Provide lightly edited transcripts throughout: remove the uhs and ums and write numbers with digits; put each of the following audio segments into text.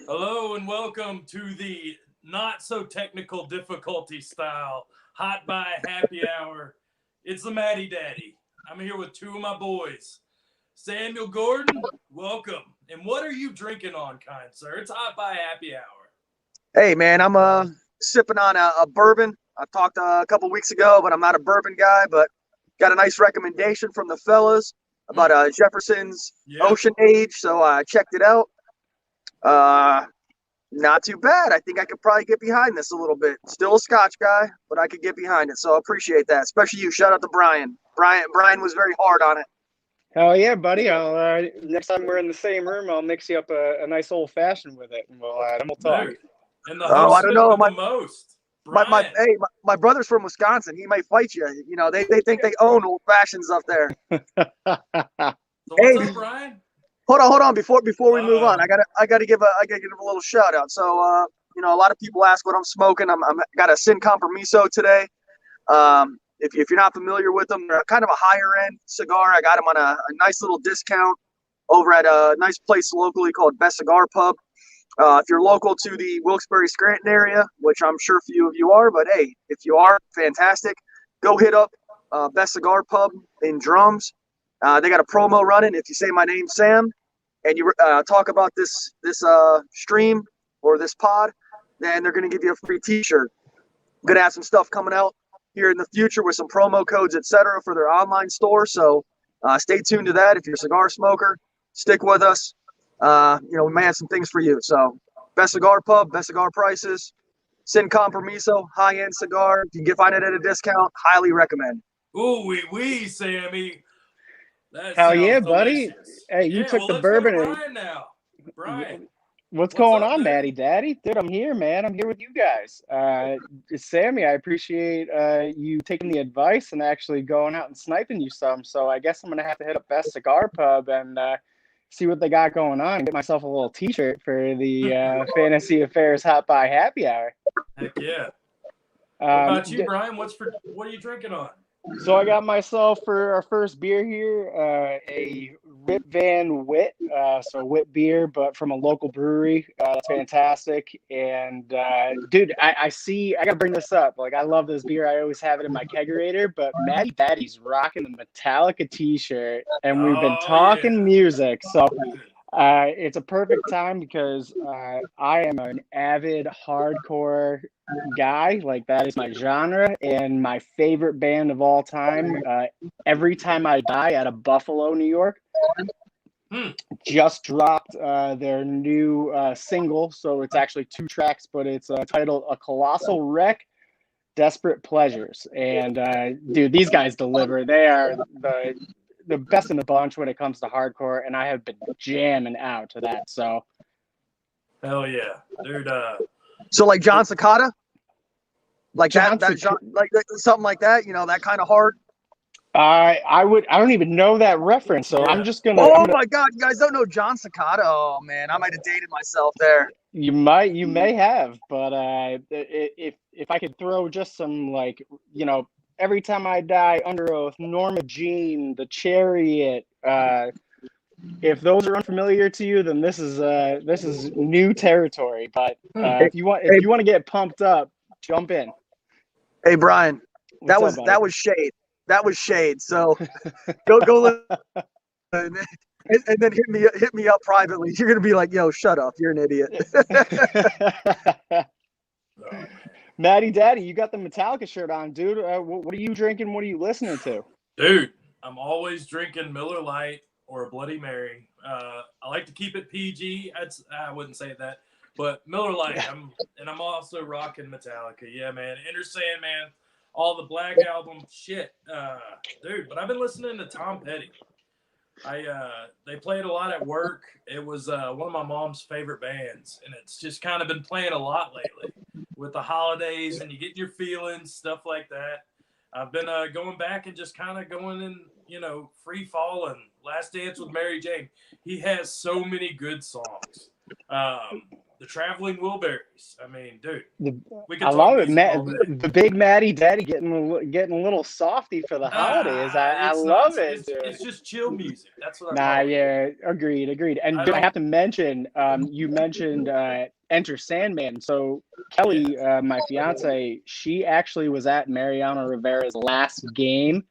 Hello and welcome to the not so technical difficulty style hot buy happy hour. It's the Matty Daddy. I'm here with two of my boys. Samuel Gordon, welcome. And what are you drinking on, kind sir? It's hot buy happy hour. Hey man, I'm sipping on a bourbon. I talked a couple weeks ago, but I'm not a bourbon guy. But got a nice recommendation from the fellas about Jefferson's Yep. Ocean Age, so I checked it out. Uh, Not too bad. I think I could probably get behind this a little bit. Still a Scotch guy, but I could get behind it. So I appreciate that, especially you. Shout out to Brian. Brian was very hard on it. Hell yeah, buddy! I'll next time we're in the same room, I'll mix you up a nice old fashioned with it, and we'll talk. Dude. And the Oh, I host don't know. with the most, Brian. My brother's from Wisconsin. He might fight you. You know, they think they own old fashions up there. So what's Hey, up, Brian? hold on. Before we move on, I gotta give a little shout out. So a lot of people ask what I'm smoking. I'm got a Sin Compromiso today. If you're not familiar with them, they're kind of a higher end cigar. I got them on a nice little discount over at a nice place locally called Best Cigar Pub. If you're local to the Wilkes-Barre Scranton area, which I'm sure few of you are, but hey, if you are, fantastic. Go hit up Best Cigar Pub in Drums. They got a promo running. If you say my name's Sam and you talk about this stream or this pod, then they're going to give you a free T-shirt. Going to have some stuff coming out here in the future with some promo codes, etc., for their online store. So stay tuned to that. If you're a cigar smoker, stick with us. We may have some things for you. So Best Cigar Pub, best cigar prices. Sin Compromiso, high-end cigar. If you can find it at a discount, highly recommend. Ooh, wee, Sammy. That Hell sounds yeah, delicious. buddy! Hey, you took well, the let's go to bourbon. Brian now. Brian, What's what's going up, on, dude? Matty Daddy? Dude, I'm here, man. I'm here with you guys. Sammy, I appreciate you taking the advice and actually going out and sniping you some. So I guess I'm gonna have to hit up Best Cigar Pub and see what they got going on and get myself a little T-shirt for the Fantasy Affairs Hot Buy Happy Hour. Heck yeah. What about you, d- Brian? What are you drinking on? So I got myself for our first beer here a Rip Van Wit, so wit beer, but from a local brewery. That's fantastic. And dude, I see. I gotta bring this up. Like, I love this beer. I always have it in my kegerator. But Matty Daddy's rocking the Metallica T-shirt, and we've been Oh talking yeah. music. So it's a perfect time because I am an avid hardcore guy. Like, that is my genre and my favorite band of all time. Every Time I Die out of Buffalo, New York, just dropped their new single. So it's actually two tracks, but it's titled A Colossal Wreck, Desperate Pleasures. And dude, these guys deliver. They are the best in the bunch when it comes to hardcore, and I have been jamming out to that. So Hell yeah, dude. So like John Cicada, like John that genre, like something like that. That kind of hard. I don't even know that reference, so Yeah. I'm just gonna. Oh my God, you guys don't know John Cicada? Oh man, I might have dated myself there. You may have, but if I could throw just some, like, Every Time I Die, Under Oath, Norma Jean, The Chariot. If those are unfamiliar to you, then this is new territory. But if you want to get pumped up, jump in. Hey Brian, What's up, buddy? that was shade. That was shade. So go listen, and then hit me up privately. You're gonna be like, yo, shut up. You're an idiot. Matty Daddy, you got the Metallica shirt on, dude. What are you drinking? What are you listening to? Dude, I'm always drinking Miller Lite or a Bloody Mary. I like to keep it PG. I wouldn't say that, but Miller Lite. I'm also rocking Metallica. Yeah, man. Enter Sandman, all the Black Album shit, dude. But I've been listening to Tom Petty. They played a lot at work. It was one of my mom's favorite bands, and it's just kind of been playing a lot lately with the holidays, and you get your feelings, stuff like that. I've been going back and just kind of going in, free falling. Last Dance with Mary Jane. He has so many good songs. the traveling Wilburys. I mean, dude, we I could love talk it, music all Matt. day. The big Matty Daddy getting a little softy for the holidays. I It's not. love it. It's just chill music. That's what I Nah, call it. yeah, agreed. And I dude, I don't. have to mention, you mentioned Enter Sandman. So Kelly, my fiance, she actually was at Mariano Rivera's last game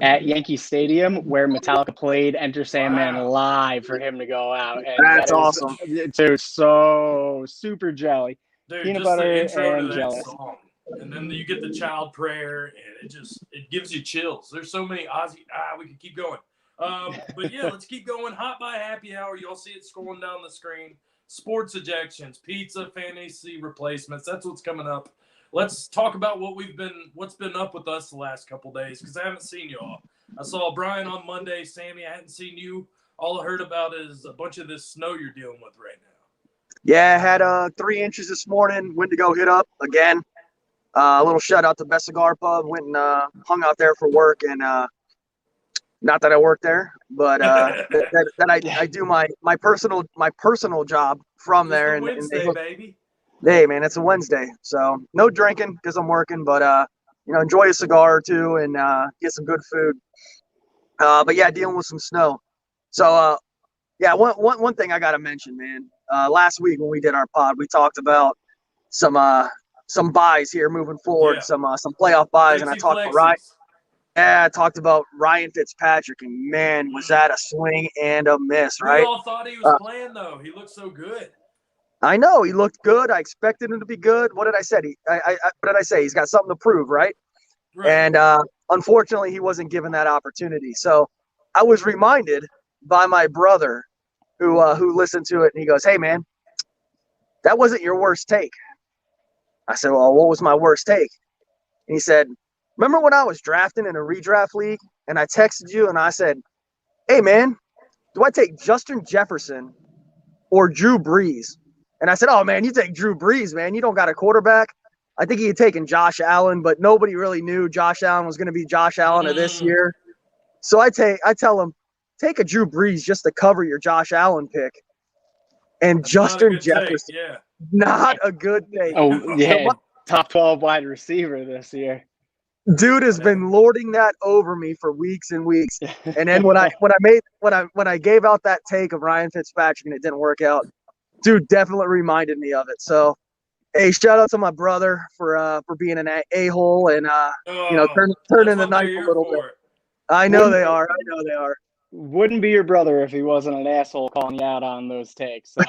at Yankee Stadium where Metallica played Enter Sandman Wow. live for him to go out, and That's that is awesome. dude, so super jelly, Dude, peanut just the butter intro to and that jealous. song, and then you get the child prayer, and it gives you chills. There's so many Ozzy. We could keep going. But yeah, let's keep going. Hot by Happy Hour. Y'all see it scrolling down the screen. Sports ejections, pizza, fantasy replacements. That's what's coming up. Let's talk about what's been up with us the last couple days, because I haven't seen y'all. I saw Brian on Monday. Sammy, I hadn't seen you. All I heard about is a bunch of this snow you're dealing with right now. Yeah, I had 3 inches this morning. Went to go hit up again. A little shout out to Best Cigar Pub. Went and hung out there for work, and not that I work there, but that I do my personal job from Just there. a And Wednesday, baby. hey, man, it's a Wednesday, so no drinking because I'm working, but enjoy a cigar or two and get some good food. But yeah, dealing with some snow. So yeah, one thing I gotta mention, man. Last week when we did our pod, we talked about some buys here moving forward, Yeah. some playoff buys, and I talked about Ryan. Flexies. Yeah, I talked about Ryan Fitzpatrick, and man, was that a swing and a miss, We right? all thought he was playing though. He looked so good. I know he looked good. I expected him to be good. What did I say? What did I say? He's got something to prove, right? Right. And unfortunately, he wasn't given that opportunity. So I was reminded by my brother, who listened to it, and he goes, "Hey, man, that wasn't your worst take." I said, "Well, what was my worst take?" And he said, "Remember when I was drafting in a redraft league, and I texted you, and I said, 'Hey, man, do I take Justin Jefferson or Drew Brees?' And I said, 'Oh, man, you take Drew Brees, man. You don't got a quarterback.' I think he had taken Josh Allen, but nobody really knew Josh Allen was going to be Josh Allen of this year. So I tell him, take a Drew Brees just to cover your Josh Allen pick. And That's Justin Jefferson, not a good take. Oh yeah, top 12 wide receiver this year. Dude has been lording that over me for weeks and weeks. And then when I gave out that take of Ryan Fitzpatrick and it didn't work out, dude definitely reminded me of it. So hey, shout out to my brother for being an a-hole and turning the knife a little bit. I know they are. Wouldn't be your brother if he wasn't an asshole calling you out on those takes. So.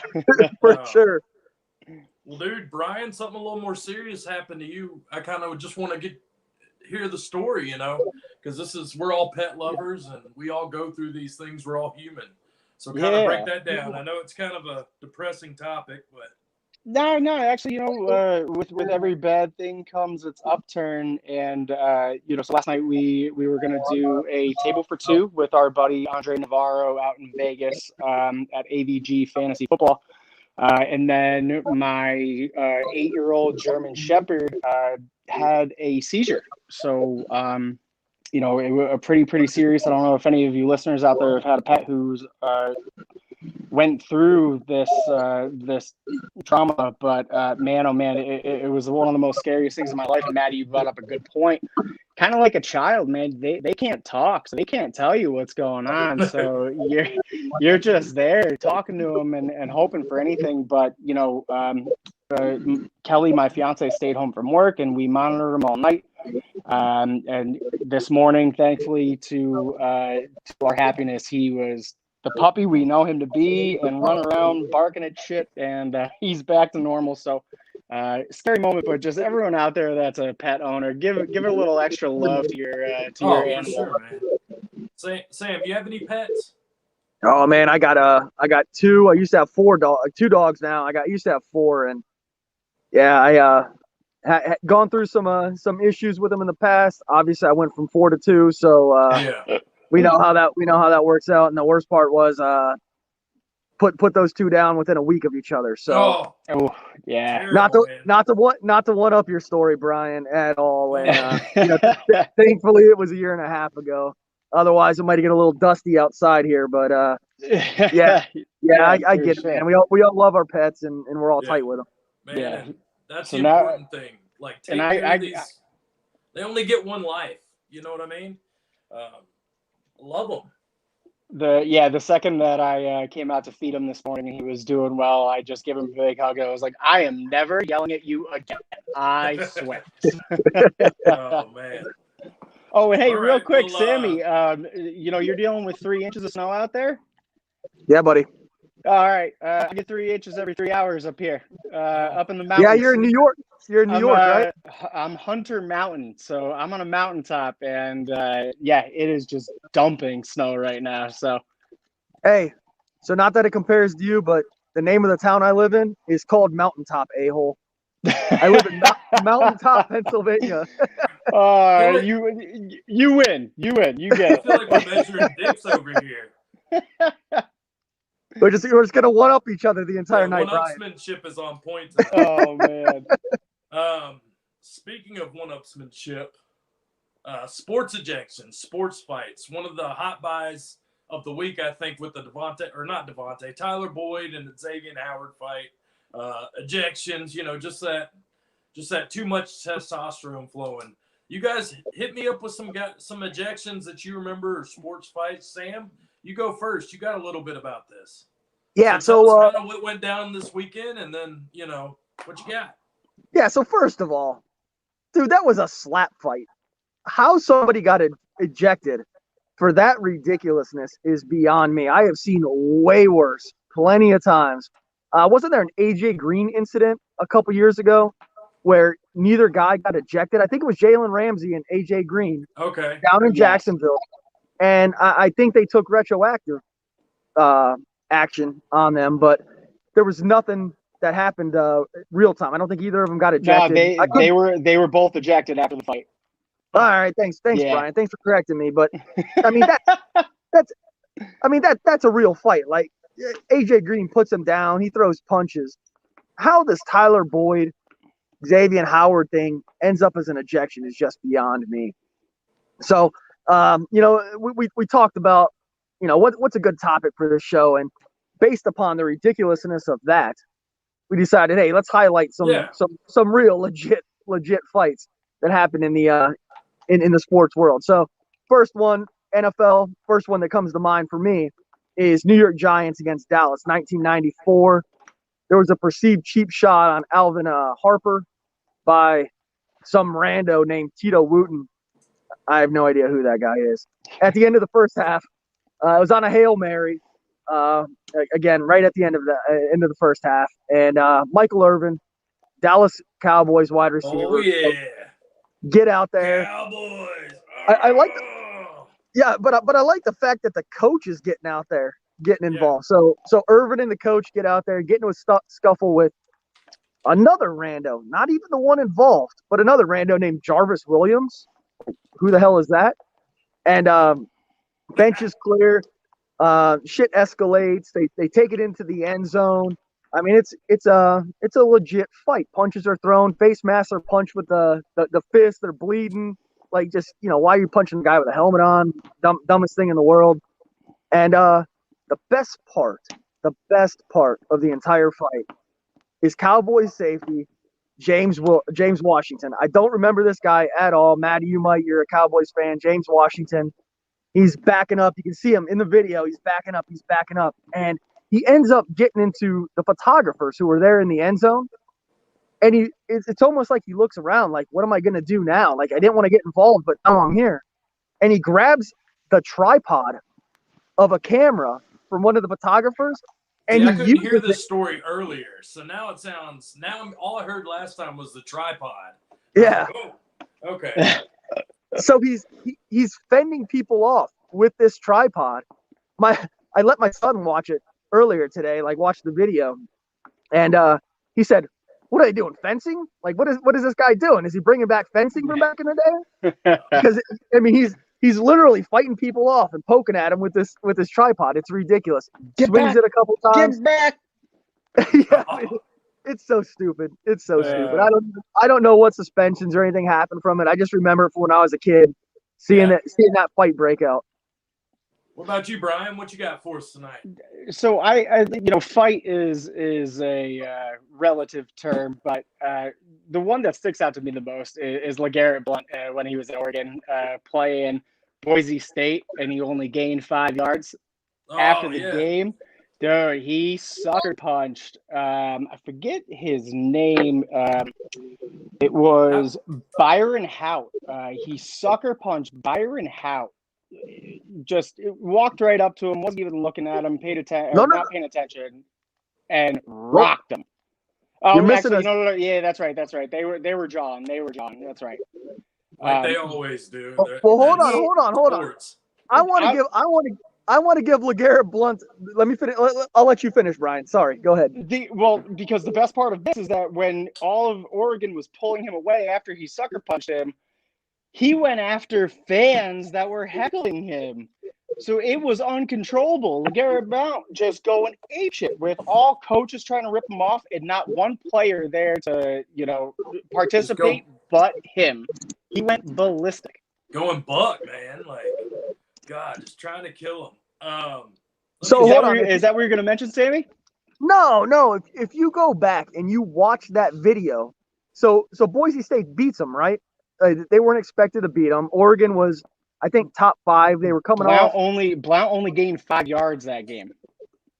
For sure. Well, dude, Brian, something a little more serious happened to you. I kind of just want to hear the story, because we're all pet lovers and we all go through these things. We're all human. So kind of break that down. I know it's kind of a depressing topic, but. No, actually, with every bad thing comes its upturn, and so last night we were gonna do a table for two with our buddy Andre Navarro out in Vegas at AVG Fantasy Football, and then my 8-year-old German Shepherd had a seizure, so it was pretty serious. I don't know if any of you listeners out there have had a pet who's went through this trauma, but man, oh man, it was one of the most scariest things in my life. And Maddie, you brought up a good point. Kind of like a child, man. They can't talk, so they can't tell you what's going on. So you're just there talking to them and hoping for anything. But Kelly, my fiance, stayed home from work, and we monitored him all night. And this morning, thankfully, to our happiness, he was the puppy we know him to be and run around barking at shit, and he's back to normal. So scary moment, but just everyone out there that's a pet owner, give it a little extra love to your animal. For sure, man. Sam, do you have any pets? Oh man, I got 2. I used to have 2 dogs now. I used to have 4, and yeah, I had gone through some issues with them in the past. Obviously, I went from 4 to 2, so we know how that works out. And the worst part was put those 2 down within a week of each other. So yeah, terrible, not to one up your story, Brian, at all. And thankfully, it was a year and a half ago. Otherwise, it might get a little dusty outside here. But Yeah, I for get it, sure. man. We all love our pets, and we're all Yeah. tight with them. Man, Yeah. and that's So the now- important thing. Like, take and care of these. They only get one life. You know what I mean? Love them. The second that I came out to feed him this morning and he was doing well, I just gave him a big hug. I was like, I am never yelling at you again. I swear. Oh man. Oh, and hey, All real right, quick, well, Sammy, you're dealing with 3 inches of snow out there? Yeah, buddy. All right. I get 3 inches every 3 hours up here, up in the Yeah, mountains. you're in New York. You're in New York, right? I'm Hunter Mountain, so I'm on a mountaintop, and it is just dumping snow right now. So, Hey, so not that it compares to you, but the name of the town I live in is called Mountaintop, a-hole. I live in Mountaintop, Pennsylvania. You win. You get I it. feel like we're measuring dicks over here. We're just gonna one up each other the entire night, Brian. One-upsmanship is on point tonight. Oh man. Speaking of one-upsmanship, sports ejections, sports fights, one of the hot buys of the week, I think, with the Tyler Boyd and the Xavier Howard fight. Ejections, just that too much testosterone flowing. You guys hit me up with some ejections that you remember, or sports fights. Sam, you go first. You got a little bit about this. Yeah, so tell us kind of what went down this weekend, and then what you got. Yeah, so first of all, dude, that was a slap fight. How somebody got ejected for that ridiculousness is beyond me. I have seen way worse, plenty of times. Wasn't there an AJ Green incident a couple years ago where neither guy got ejected? I think it was Jalen Ramsey and AJ Green down in Jacksonville. And I think they took retroactive action on them, but there was nothing that happened real time. I don't think either of them got ejected. No, they were both ejected after the fight. All right, thanks, Brian. Thanks for correcting me. But I mean that's a real fight. Like AJ Green puts him down, he throws punches. How this Tyler Boyd, Xavier Howard thing ends up as an ejection is just beyond me. So, we talked about, what's a good topic for this show, and based upon the ridiculousness of that, we decided, hey, let's highlight some real legit fights that happen in the in the sports world. So, first one, NFL, first one that comes to mind for me is New York Giants against Dallas, 1994. There was a perceived cheap shot on Alvin Harper by some rando named Tito Wooten. I have no idea who that guy is. At the end of the first half, it was on a Hail Mary. Again, right at the end of the first half, and Michael Irvin, Dallas Cowboys wide receiver. Oh yeah, get out there, Cowboys. I like, but I like the fact that the coach is getting out there, getting involved. So Irvin and the coach get out there, get into a scuffle with another rando, not even the one involved, but another rando named Jarvis Williams. Who the hell is that? And bench is clear. Shit escalates. They take it into the end zone. I mean, it's a legit fight. Punches are thrown. Face masks are punched with the fist. They're bleeding. Like, just, why are you punching the guy with a helmet on? Dumbest thing in the world. And the best part of the entire fight is Cowboys safety James Washington. I don't remember this guy at all. Maddie, you're a Cowboys fan. James Washington. He's backing up. You can see him in the video. He's backing up. And he ends up getting into the photographers who were there in the end zone. And it's almost like he looks around like, what am I going to do now? Like, I didn't want to get involved, but now I'm here. And he grabs the tripod of a camera from one of the photographers. And I couldn't hear this story earlier. So now it sounds, all I heard last time was the tripod. Yeah. Like, oh, okay. So he's fending people off with this tripod. I let my son watch it earlier today, like watch the video, and he said, "What are they doing? Fencing? Like what is this guy doing? Is he bringing back fencing from back in the day?" Because I mean he's literally fighting people off and poking at him with this tripod. It's ridiculous. Swings it a couple times. Get back. Yeah, I mean, it's so stupid. It's so stupid. I don't know what suspensions or anything happened from it. I just remember from when I was a kid seeing that fight break out. What about you, Brian? What you got for us tonight? So I fight is a relative term, but the one that sticks out to me the most is LeGarrette Blount when he was at Oregon playing Boise State, and he only gained 5 yards after the game. Dude, he sucker punched. I forget his name. It was Byron Hout. He sucker punched Byron Hout. Just walked right up to him, wasn't even looking at him, not paying attention, and rocked him. Oh, you're missing actually, no, yeah, that's right. They were jawing. That's right. Like they always do. Well, hold on. I want to give LeGarrette Blount. Let me finish. I'll let you finish, Brian. Sorry, go ahead. Because the best part of this is that when all of Oregon was pulling him away after he sucker punched him, he went after fans that were heckling him. So it was uncontrollable. LeGarrette Blount just going apeshit with all coaches trying to rip him off and not one player there to, participate but him. He went ballistic. Going buck, man. Like, God, just trying to kill him. So is that what you're going to mention, Sammy? No. If you go back and you watch that video, so Boise State beats them, right? They weren't expected to beat them. Oregon was, I think, top 5. They were coming off. Blount only gained 5 yards that game.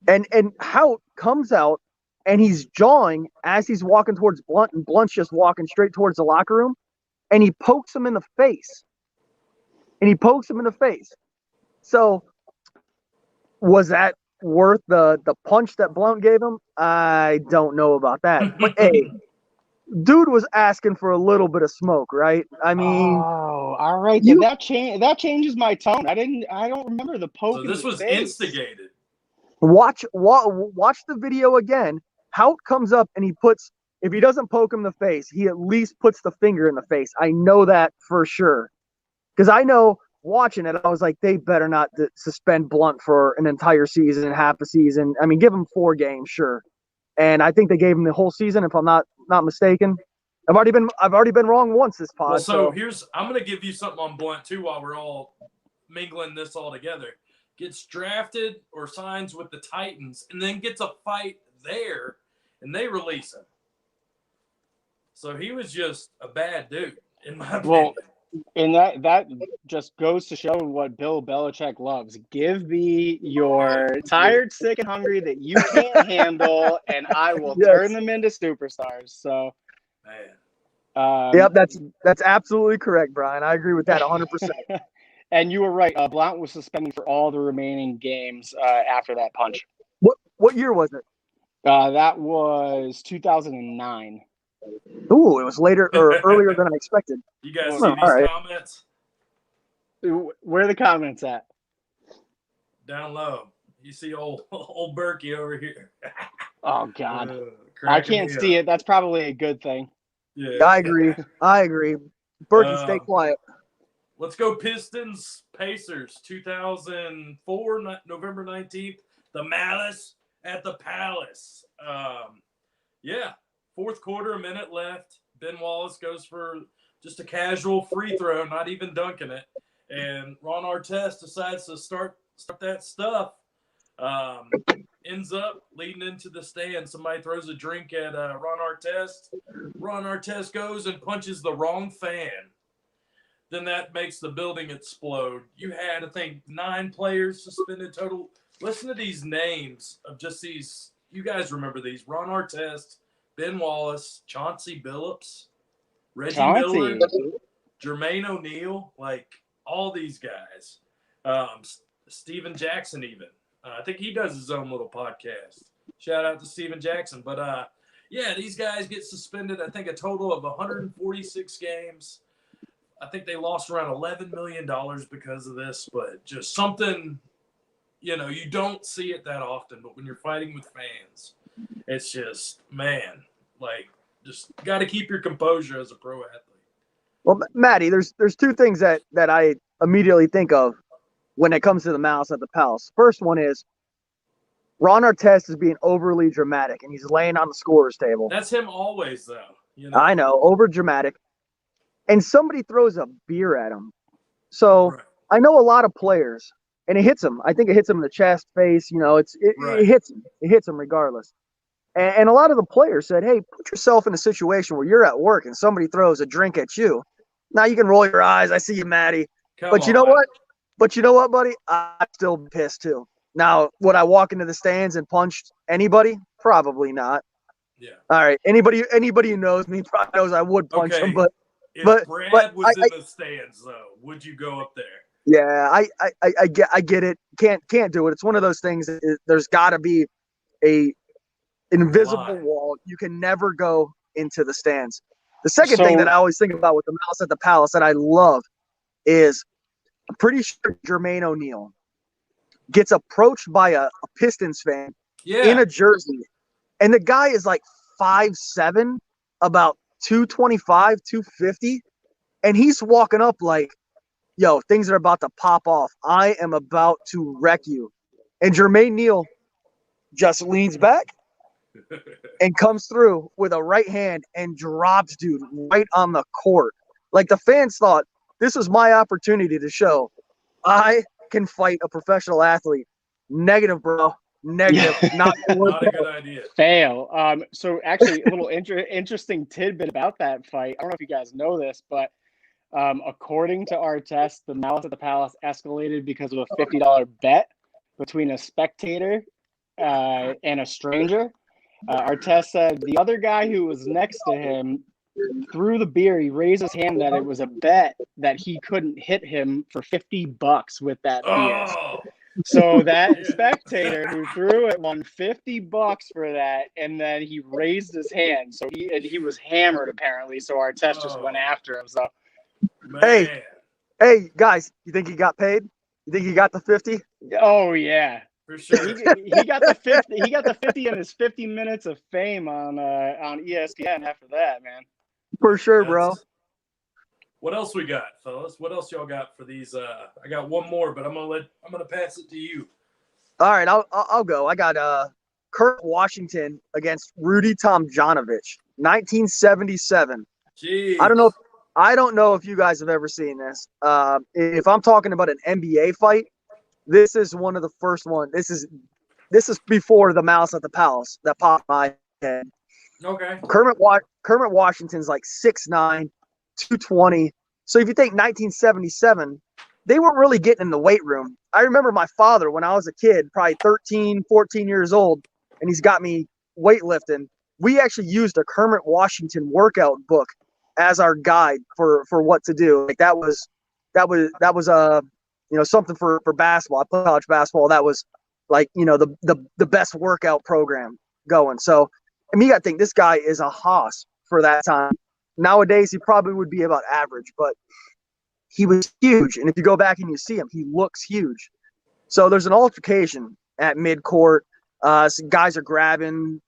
And Hout comes out and he's jawing as he's walking towards Blount, and Blunt's just walking straight towards the locker room, and he pokes him in the face. So was that worth the punch that Blount gave him? I don't know about that. But hey, dude was asking for a little bit of smoke, right? I mean, all right. That changes my tone. I don't remember the poke. So this was instigated. Watch the video again. Hout comes up and if he doesn't poke him in the face, he at least puts the finger in the face. I know that for sure. Because I know watching it, I was like, they better not suspend Blount for an entire season, half a season. I mean, give him 4 games, sure. And I think they gave him the whole season, if I'm not mistaken. I've already been wrong once this pod. Well, so I'm going to give you something on Blount too while we're all mingling this all together. Gets drafted or signs with the Titans and then gets a fight there and they release him. So he was just a bad dude, in my opinion. Well, and that just goes to show what Bill Belichick loves. Give me your tired, sick, and hungry that you can't handle, and I will turn them into superstars. So, man. Yep, that's absolutely correct, Brian. I agree with that 100%. And you were right. Blount was suspended for all the remaining games after that punch. What year was it? That was 2009. Ooh, it was later or earlier than I expected. You guys see these comments? Where are the comments at? Down low. You see old Berkey over here. Oh, God. I can't see it. That's probably a good thing. Yeah. I agree. Berkey, stay quiet. Let's go Pistons, Pacers, 2004, November 19th. The Malice at the Palace. Fourth quarter, a minute left. Ben Wallace goes for just a casual free throw, not even dunking it. And Ron Artest decides to start that stuff. Ends up leading into the stand. Somebody throws a drink at Ron Artest. Ron Artest goes and punches the wrong fan. Then that makes the building explode. You had, I think, 9 players suspended total. Listen to these names of just these. You guys remember these. Ron Artest, Ben Wallace, Chauncey Billups, Reggie Miller, Jermaine O'Neal, like all these guys. Steven Jackson even. I think he does his own little podcast. Shout out to Steven Jackson. But, these guys get suspended, I think, a total of 146 games. I think they lost around $11 million because of this, but just something, you don't see it that often. But when you're fighting with fans, it's just, man, like, just got to keep your composure as a pro athlete. Well, Maddie, there's 2 things that I immediately think of when it comes to the Malice at the Palace. First one is Ron Artest is being overly dramatic, and he's laying on the scorer's table. That's him always, though. I know, over dramatic. And somebody throws a beer at him. So I know a lot of players, and it hits him. I think it hits him in the chest, face. It Right. hits him. It hits him regardless. And a lot of the players said, "Hey, put yourself in a situation where you're at work and somebody throws a drink at you. Now you can roll your eyes. I see you, Maddie. Come But you know on. what? But you know what, buddy? I'm still pissed too. Now, would I walk into the stands and punch anybody? Probably not. Yeah. All right. Anybody who knows me probably knows I would punch Okay. him. But If Brad was I in the stands, though, would you go up there? yeah, I get it. Can't do it. It's one of those things. There's got to be a invisible Line. wall. You can never go into the stands. The second thing that I always think about with the Mouse at the Palace that I love is I'm pretty sure Jermaine O'Neal gets approached by a Pistons fan in a jersey, and the guy is like 5'7", about 225, 250, and he's walking up like, yo, things are about to pop off. I am about to wreck you. And Jermaine Neal just leans back and comes through with a right hand and drops dude right on the court. Like the fans thought, this is my opportunity to show I can fight a professional athlete. Negative, bro. Negative. Not a good idea. Fail. So actually, a little interesting tidbit about that fight. I don't know if you guys know this, but according to our test, the Malice at the Palace escalated because of a $50 bet between a spectator and a stranger. Our test said the other guy who was next to him threw the beer. He raised his hand that it was a bet that he couldn't hit him for $50 with that beer. Oh. So that spectator who threw it won $50 for that, and then he raised his hand. So he was hammered apparently. So our test just went after him. So Man. Hey guys, you think he got paid? You think he got the 50? Oh yeah. For sure. He got the 50. He got the 50 in his 50 minutes of fame on ESPN after that, man. For sure, bro. What else we got, fellas? What else y'all got for these? I got one more, but I'm gonna pass it to you. All right, I'll go. I got Kurt Washington against Rudy Tomjanovich, 1977. Jeez. I don't know if you guys have ever seen this. If I'm talking about an NBA fight, this is one of the first ones. This is before the Mouse at the Palace that popped my head. Okay. Kermit Washington's like 6'9", 220. So if you think 1977, they weren't really getting in the weight room. I remember my father when I was a kid, probably 13, 14 years old, and he's got me weightlifting. We actually used a Kermit Washington workout book as our guide for what to do. Like that was something for basketball. I played college basketball. That was like, the best workout program going. So, I mean, you got to think this guy is a hoss for that time. Nowadays, he probably would be about average, but he was huge. And if you go back and you see him, he looks huge. So there's an altercation at midcourt. Some guys are grabbing.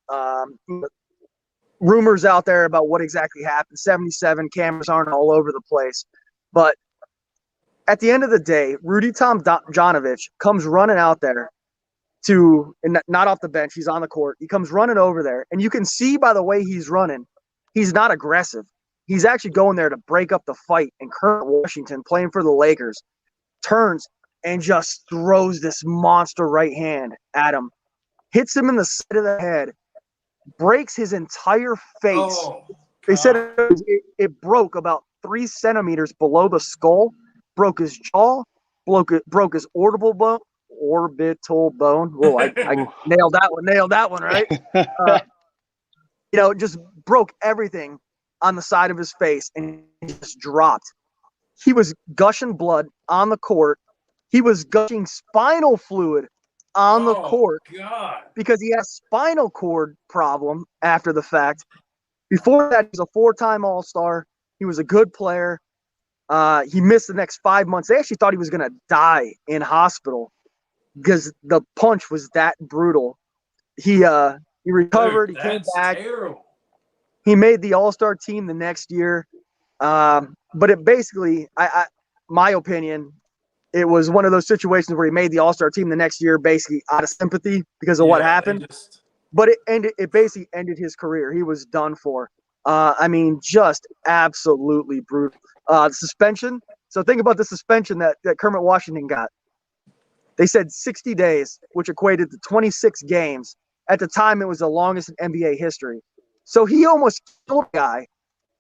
Rumors out there about what exactly happened. 77 cameras aren't all over the place. But at the end of the day, Rudy Tomjanovich comes running out there not off the bench. He's on the court. He comes running over there. And you can see by the way he's running, he's not aggressive. He's actually going there to break up the fight. And Kermit Washington, playing for the Lakers, turns and just throws this monster right hand at him. Hits him in the side of the head. Breaks his entire face. Oh, they said it broke about 3 centimeters below the skull. Broke his jaw. Broke his orbital bone. Whoa, I nailed that one, right? Just broke everything on the side of his face and just dropped. He was gushing blood on the court. He was gushing spinal fluid on the court. God. Because he had a spinal cord problem after the fact. Before that, he was a 4-time All-Star. He was a good player. He missed the next 5 months. They actually thought he was going to die in hospital because the punch was that brutal. He recovered. Dude, he came back. Terrible. He made the All-Star team the next year. But it basically, my opinion, it was one of those situations where he made the All-Star team the next year basically out of sympathy because of what happened. But it basically ended his career. He was done for. I mean, just absolutely brutal. The suspension. So think about the suspension that Kermit Washington got. They said 60 days, which equated to 26 games. At the time, it was the longest in NBA history. So he almost killed a guy.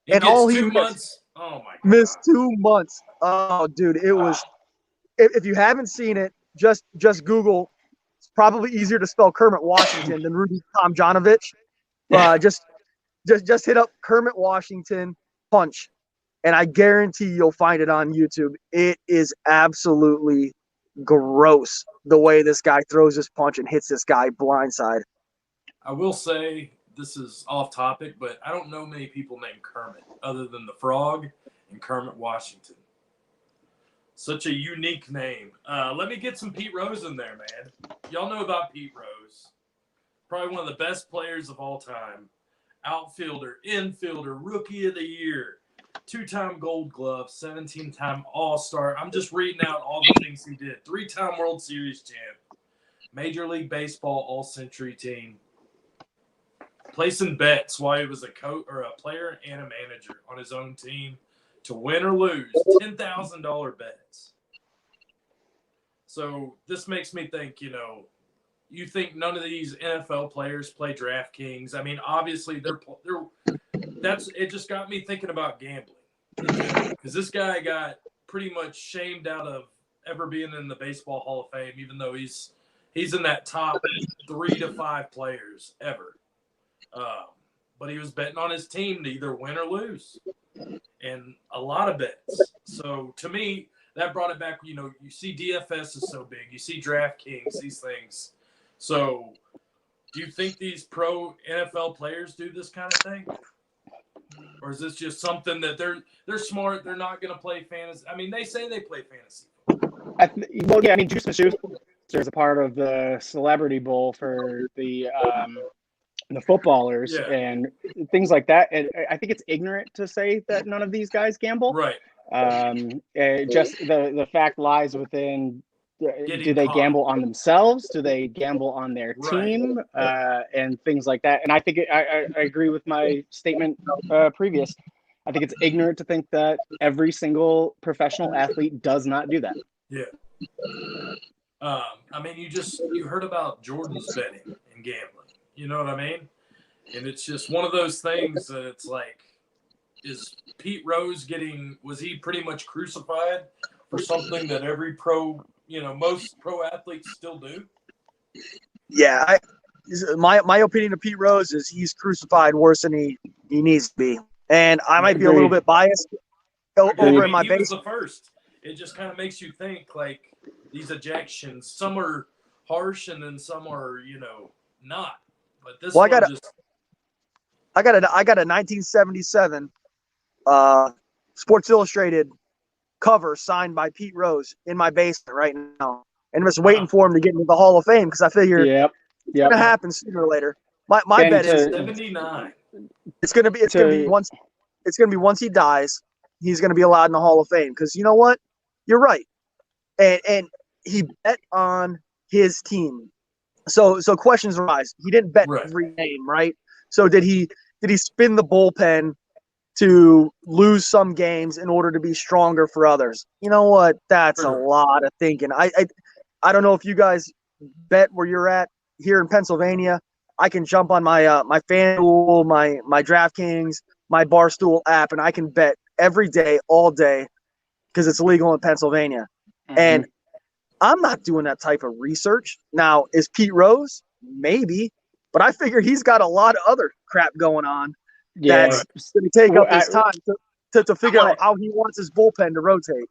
He and gets all 2 he months. Oh my god. missed 2 months. Oh, dude, it was. If you haven't seen it, just Google. It's probably easier to spell Kermit Washington than Rudy Tomjanovich. Just hit up Kermit Washington punch, and I guarantee you'll find it on YouTube. It is absolutely gross the way this guy throws his punch and hits this guy blindside. I will say this is off topic, but I don't know many people named Kermit other than the Frog and Kermit Washington. Such a unique name. Let me get some Pete Rose in there, man. Y'all know about Pete Rose. Probably one of the best players of all time. Outfielder, infielder, rookie of the year, 2-time Gold Glove, 17-time All-Star. I'm just reading out all the things he did. 3-time World Series champ, Major League Baseball All-Century team, placing bets while he was a coach or a player and a manager on his own team to win or lose, $10,000 bets. So this makes me think, you think none of these NFL players play DraftKings? I mean, obviously it just got me thinking about gambling because this guy got pretty much shamed out of ever being in the Baseball Hall of Fame, even though he's in that top 3 to 5 players ever. But he was betting on his team to either win or lose, and a lot of bets. So to me, that brought it back. You see DFS is so big. You see DraftKings, these things. So, do you think these pro NFL players do this kind of thing, or is this just something that they're smart? They're not going to play fantasy. I mean, they say they play fantasy. Juice Smith-Schuster is a part of the Celebrity Bowl for the footballers and things like that. And I think it's ignorant to say that none of these guys gamble. Right. Just the fact lies within. Do they caught. Gamble on themselves? Do they gamble on their team? And things like that. And I think I agree with my statement previous. I think it's ignorant to think that every single professional athlete does not do that. Yeah. I mean, you heard about Jordan's betting and gambling. You know what I mean? And it's just one of those things that it's like, is Pete Rose was he pretty much crucified for something that every most pro athletes still do? Yeah, my opinion of Pete Rose is he's crucified worse than he needs to be. And I might be a little bit biased over in my base. He was the first. It just kind of makes you think, like, these ejections, some are harsh and then some are, not. But this I got a 1977 Sports Illustrated cover signed by Pete Rose in my basement right now, and I'm just waiting for him to get into the Hall of Fame because I figure it's gonna happen sooner or later. My bet is 79. It's gonna be once he dies, he's gonna be allowed in the Hall of Fame because you know what? You're right, and he bet on his team. So questions arise. He didn't bet every game, right? So did he spin the bullpen to lose some games in order to be stronger for others? You know what? That's a lot of thinking. I don't know if you guys bet where you're at here in Pennsylvania. I can jump on my my FanDuel, my DraftKings, my Barstool app, and I can bet every day, all day, because it's legal in Pennsylvania. Mm-hmm. And I'm not doing that type of research. Now, is Pete Rose? Maybe. But I figure he's got a lot of other crap going on that's going to take up his time to figure out how he wants his bullpen to rotate.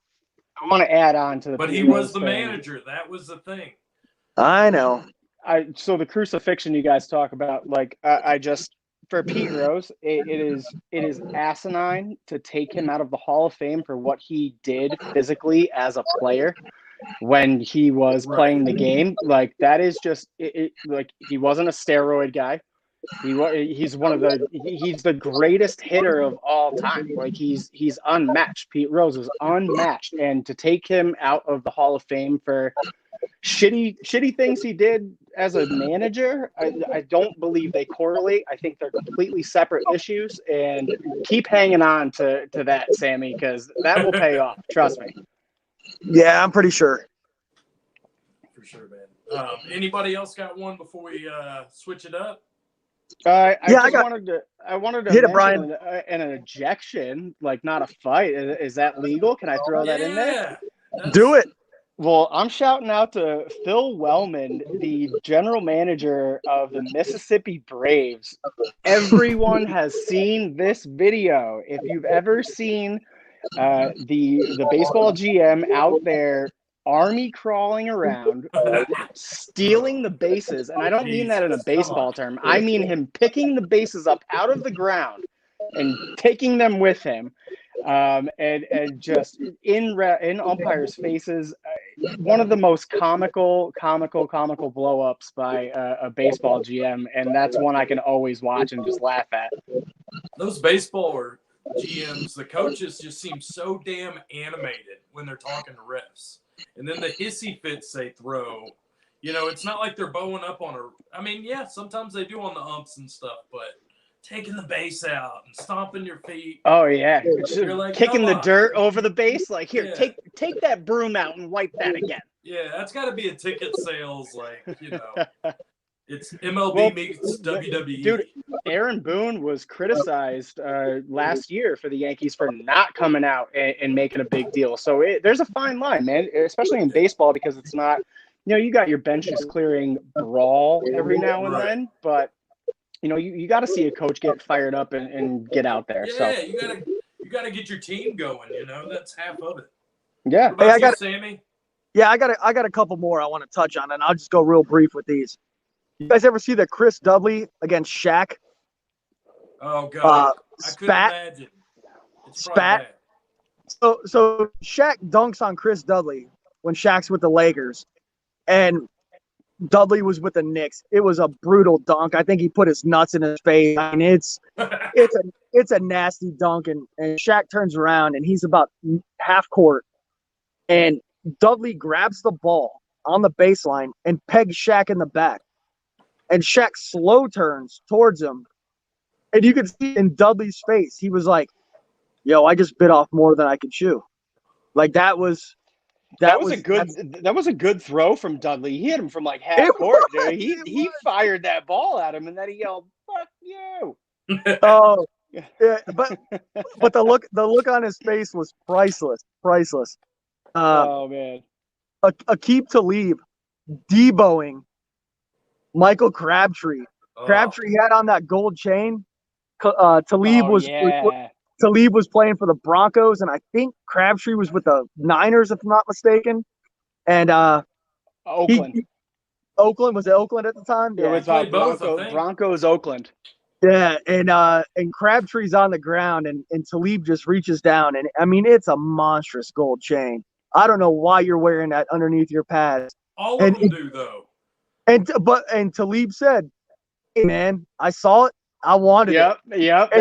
I want to add on to the But he was the manager. That was the thing. I know. So the crucifixion you guys talk about, for Pete Rose, it is asinine to take him out of the Hall of Fame for what he did physically as a player when he was playing the game. Like, that is just like, he wasn't a steroid guy. He's the greatest hitter of all time. Like, he's unmatched. Pete Rose is unmatched, and to take him out of the Hall of Fame for shitty things he did as a manager, I don't believe they correlate. I think they're completely separate issues, and keep hanging on to that, Sammy, because that will pay off. Trust me. Yeah, I'm pretty sure. for sure, man. Anybody else got one before we switch it up? I wanted to hit it, Brian. mention an ejection, like not a fight. Is that legal? Can I throw that in there? Do it. Well, I'm shouting out to Phil Wellman, the general manager of the Mississippi Braves. Everyone has seen this video. If you've ever seen the baseball GM out there army crawling around, stealing the bases, and I don't mean that in a baseball term. I mean him picking the bases up out of the ground and taking them with him, and just in umpires' faces. One of the most comical blow ups by a baseball GM, and that's one I can always watch and just laugh at. Those baseball GMs, the coaches just seem so damn animated when they're talking to refs. And then the hissy fits they throw, it's not like they're bowing up on I mean, yeah, sometimes they do on the umps and stuff, but taking the base out and stomping your feet. Oh yeah, you're like, kicking the dirt over the base. Like, here, Yeah. take that broom out and wipe that again. Yeah, that's got to be a ticket sales, it's MLB meets WWE. Dude, Aaron Boone was criticized last year for the Yankees for not coming out and making a big deal. So there's a fine line, man, especially in baseball, because it's not, you got your benches clearing brawl every now and then, but you got to see a coach get fired up and get out there. Yeah, so you gotta get your team going. That's half of it. Yeah. What about you, Sammy? Yeah, I got a couple more I want to touch on, and I'll just go real brief with these. You guys ever see the Chris Dudley against Shaq? Oh God, I couldn't spat. imagine. It's Spat. So Shaq dunks on Chris Dudley when Shaq's with the Lakers, and Dudley was with the Knicks. It was a brutal dunk. I think he put his nuts in his face. I mean, it's a nasty dunk, and Shaq turns around and he's about half court, and Dudley grabs the ball on the baseline and pegs Shaq in the back. And Shaq slow turns towards him. And you could see in Dudley's face, he was like, yo, I just bit off more than I could chew. Like that was a good throw from Dudley. He hit him from like half court. He fired that ball at him, and then he yelled, "Fuck you!" Oh, yeah, but the look on his face was priceless. Oh man, Aqib Talib deboing Michael Crabtree. Crabtree had on that gold chain. Talib was playing for the Broncos, and I think Crabtree was with the Niners, if I'm not mistaken. And Oakland. Oakland, was it Oakland at the time? Yeah, it was Broncos, Oakland. Yeah, and Crabtree's on the ground, and Talib just reaches down, and I mean it's a monstrous gold chain. I don't know why you're wearing that underneath your pads. All of them do though. And Talib said, "Hey man, I saw it. I wanted it." Yep.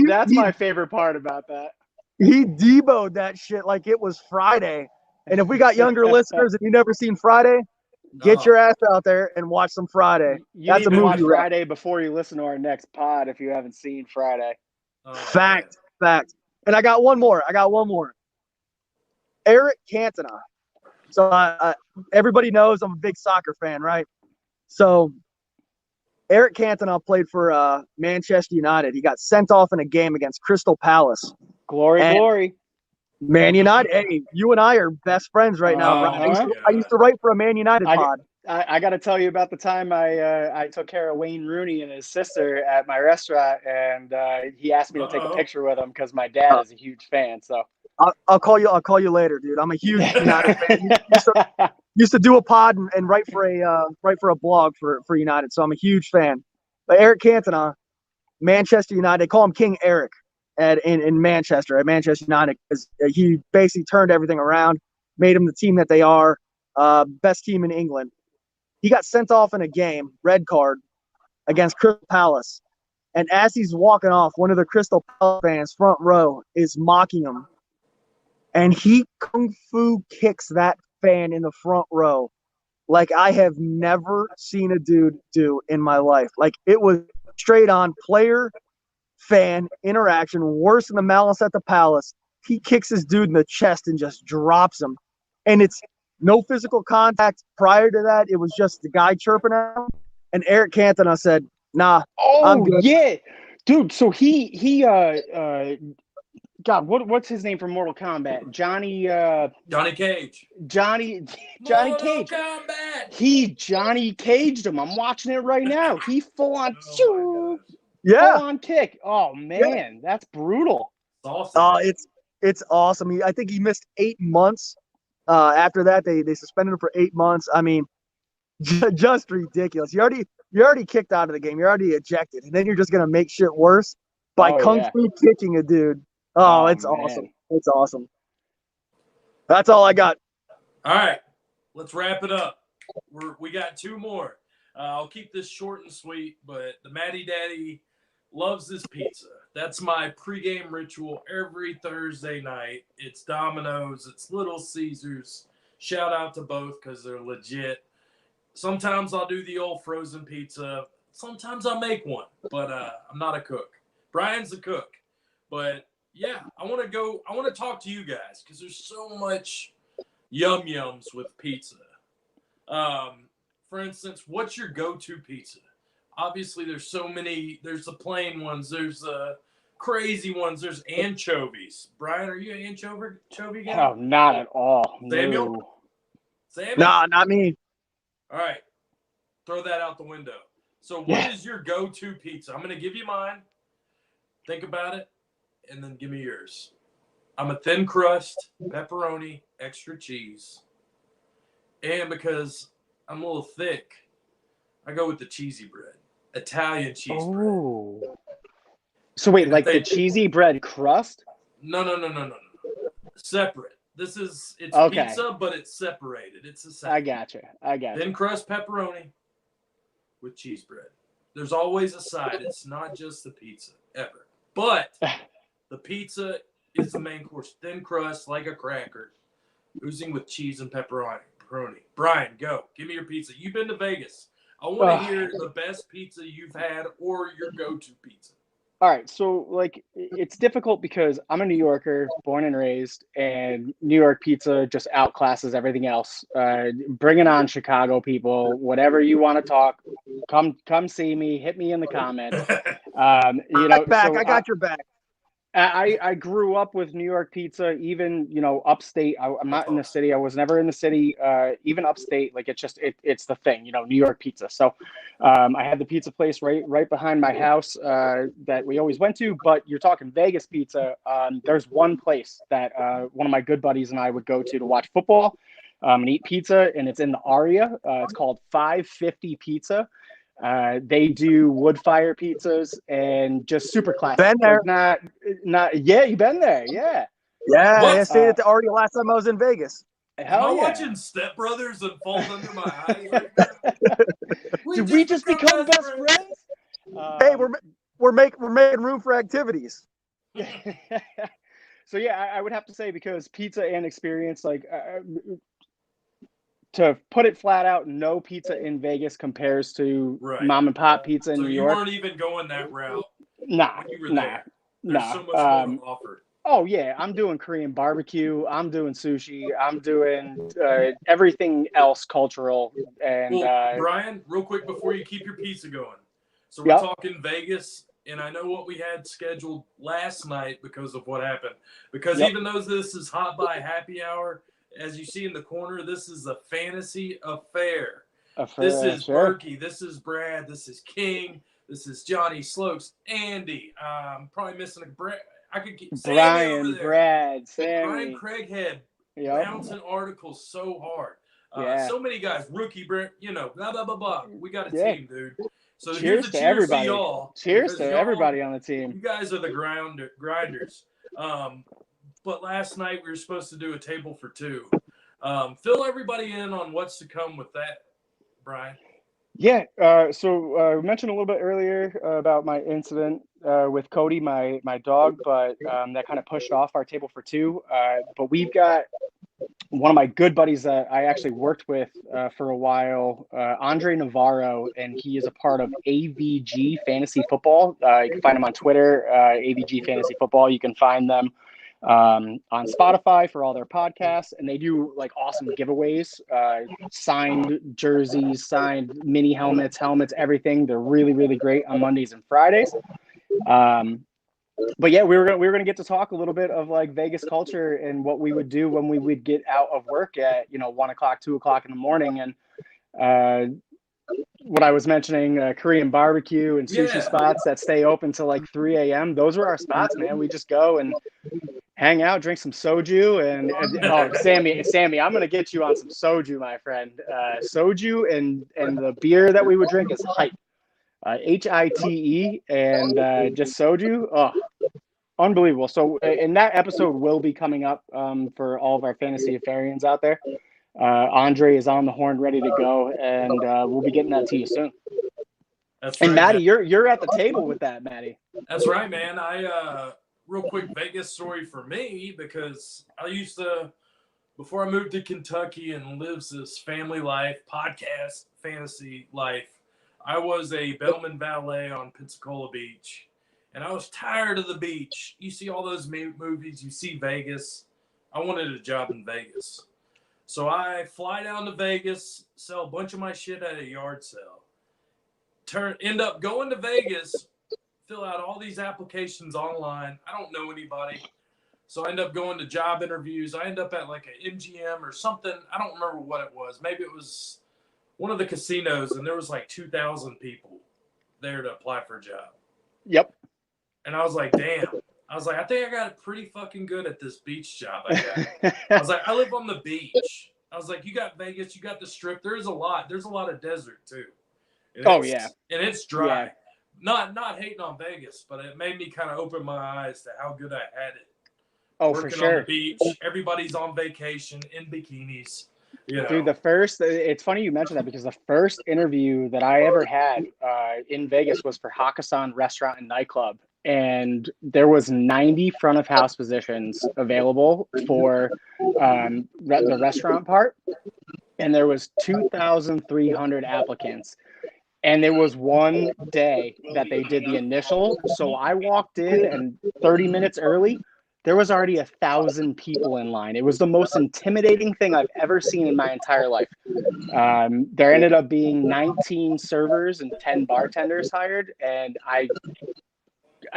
That's my favorite part about that. He deboed that shit like it was Friday. And if we got younger listeners, if you've never seen Friday, get your ass out there and watch some Friday. That's a movie. Watch Friday before you listen to our next pod if you haven't seen Friday. Fact. And I got one more. Eric Cantona. So everybody knows I'm a big soccer fan, right? So Eric Cantona played for Manchester United. He got sent off in a game against Crystal Palace. Glory. Man United. Hey, you and I are best friends right now. Right? I used to write for a Man United pod. I got to tell you about the time I took care of Wayne Rooney and his sister at my restaurant, and he asked me to take a picture with him because my dad is a huge fan. So I'll call you later, dude. I'm a huge United fan. Used to do a pod and write for a blog for United, so I'm a huge fan. But Eric Cantona, Manchester United, they call him King Eric in Manchester at Manchester United, because he basically turned everything around, made them the team that they are, best team in England. He got sent off in a game, red card, against Crystal Palace, and as he's walking off, one of the Crystal Palace fans, front row, is mocking him, and he kung fu kicks that fan in the front row like I have never seen a dude do in my life. Like, it was straight on player fan interaction, worse than the Malice at the Palace. He kicks this dude in the chest and just drops him. And it's no physical contact. Prior to that, it was just the guy chirping out. And Eric Cantona said, "Nah, I'm Oh good." yeah, dude. So he God, what's his name from Mortal Kombat? Johnny Cage. Johnny Mortal Cage. Kombat. He Johnny Caged him. I'm watching it right now. He full on Oh Yeah, full on kick. Oh man, that's brutal. awesome. it's awesome. I think he missed 8 months. After that, they suspended him for 8 months. I mean, just ridiculous. You're already kicked out of the game. You're already ejected, and then you're just gonna make shit worse by Oh, kung yeah. fu kicking a dude. Oh, it's man. awesome. It's awesome. That's all I got. All right, let's wrap it up. We got 2 more. I'll keep this short and sweet, but the Matty Daddy loves this pizza. That's my pregame ritual every Thursday night. It's Domino's, it's Little Caesars. Shout out to both because they're legit. Sometimes I'll do the old frozen pizza. Sometimes I'll make one, but I'm not a cook. Brian's a cook. But yeah, I want to talk to you guys because there's so much yum yums with pizza. For instance, what's your go-to pizza? Obviously, there's so many. There's the plain ones. There's the crazy ones. There's anchovies. Brian, are you an anchovy guy? Oh, not at all. Samuel? No. Samuel? Nah, not me. All right. Throw that out the window. So what is your go-to pizza? I'm going to give you mine. Think about it, and then give me yours. I'm a thin crust, pepperoni, extra cheese. And because I'm a little thick, I go with the cheesy bread. Italian cheese bread. Oh. So wait, like the cheesy bread crust? No. Separate. It's Okay. pizza, but it's separated. It's a I gotcha. thin crust pepperoni with cheese bread. There's always a side. It's not just the pizza, ever. But the pizza is the main course. Thin crust, like a cracker, oozing with cheese and pepperoni. Brian, go. Give me your pizza. You've been to Vegas. I want to hear the best pizza you've had or your go-to pizza. All right, so like it's difficult because I'm a New Yorker, born and raised, and New York pizza just outclasses everything else. Bring it on, Chicago people. Whatever you want to talk, come see me. Hit me in the comments. I got your back. I grew up with New York pizza, even, upstate. I'm not in the city. I was never in the city, even upstate. Like it's the thing, New York pizza. So I had the pizza place right behind my house that we always went to. But you're talking Vegas pizza. There's one place that one of my good buddies and I would go to watch football and eat pizza. And it's in the Aria. It's called 550 Pizza. They do wood fire pizzas and just super classic. Been there. Like not yeah, you been there, yeah. Yeah, I stayed at the Aria last time I was in Vegas. Am I watching Step Brothers and Falls Under My Eyes right now? Did we just become best friends? Hey, we're making room for activities. So yeah, I would have to say, because pizza and experience, like to put it flat out, no pizza in Vegas compares to mom and pop pizza in New York. So you weren't even going that route. Nah. There's so much more to offer. Oh yeah, I'm doing Korean barbecue. I'm doing sushi. I'm doing everything else cultural. And Brian, real quick before you keep your pizza going. So we're talking Vegas, and I know what we had scheduled last night because of what happened. Because even though this is Hot Buy Happy Hour, as you see in the corner, this is a fantasy affair. This is Berkey. This is Brad. This is King. This is Johnny Slokes. Andy. I'm probably missing a Brad. I could keep Brian, Brad, Sammy. Brian Craighead bouncing articles so hard. So many guys. Rookie Brent. Blah blah blah blah. We got a team, dude. So cheers to everybody. To y'all. Cheers to everybody on the team. You guys are the grinders. But last night we were supposed to do a table for two. Fill everybody in on what's to come with that, Brian. Yeah. So we mentioned a little bit earlier about my incident with Cody, my dog, but that kind of pushed off our table for two. But we've got one of my good buddies that I actually worked with for a while, Andre Navarro, and he is a part of AVG Fantasy Football. You can find him on Twitter, AVG Fantasy Football. You can find them on Spotify for all their podcasts, and they do like awesome giveaways, signed jerseys, signed mini helmets, everything. They're really, really great on Mondays and Fridays. But yeah, we were gonna get to talk a little bit of like Vegas culture and what we would do when we would get out of work at 1 o'clock, 2 o'clock in the morning, and what I was mentioning, Korean barbecue and sushi spots that stay open till like 3 a.m. Those were our spots, man. We just go and hang out, drink some soju, and oh, Sammy, I'm gonna get you on some soju, my friend. Soju and the beer that we would drink is Hype, HITE, and just soju. Oh, unbelievable. So, and that episode will be coming up for all of our fantasy affarians out there. Andre is on the horn, ready to go, and we'll be getting that to you soon. That's and right, Maddie, man. you're at the table with that, Maddie. That's right, man. I real quick Vegas story for me, because I used to, before I moved to Kentucky and lives this family life, podcast fantasy life, I was a bellman valet on Pensacola Beach, and I was tired of the beach. You see all those movies, you see Vegas. I wanted a job in Vegas. So I fly down to Vegas, sell a bunch of my shit at a yard sale. End up going to Vegas, fill out all these applications online. I don't know anybody. So I end up going to job interviews. I end up at like an MGM or something. I don't remember what it was. Maybe it was one of the casinos, and there was like 2,000 people there to apply for a job. Yep. And I was like, damn. I was like, I think I got it pretty fucking good at this beach job I got. I was like, I live on the beach. I was like, you got Vegas, you got the Strip. There's a lot of desert too. And yeah. And it's dry. Yeah. Not hating on Vegas, but it made me kind of open my eyes to how good I had it. Oh, Working for sure. on the beach, everybody's on vacation in bikinis. Dude, it's funny you mentioned that, because the first interview that I ever had in Vegas was for Hakkasan Restaurant and Nightclub. And there was 90 front of house positions available for the restaurant part. And there was 2,300 applicants. And there was one day that they did the initial. So I walked in, and 30 minutes early, there was already 1,000 people in line. It was the most intimidating thing I've ever seen in my entire life. There ended up being 19 servers and 10 bartenders hired, and I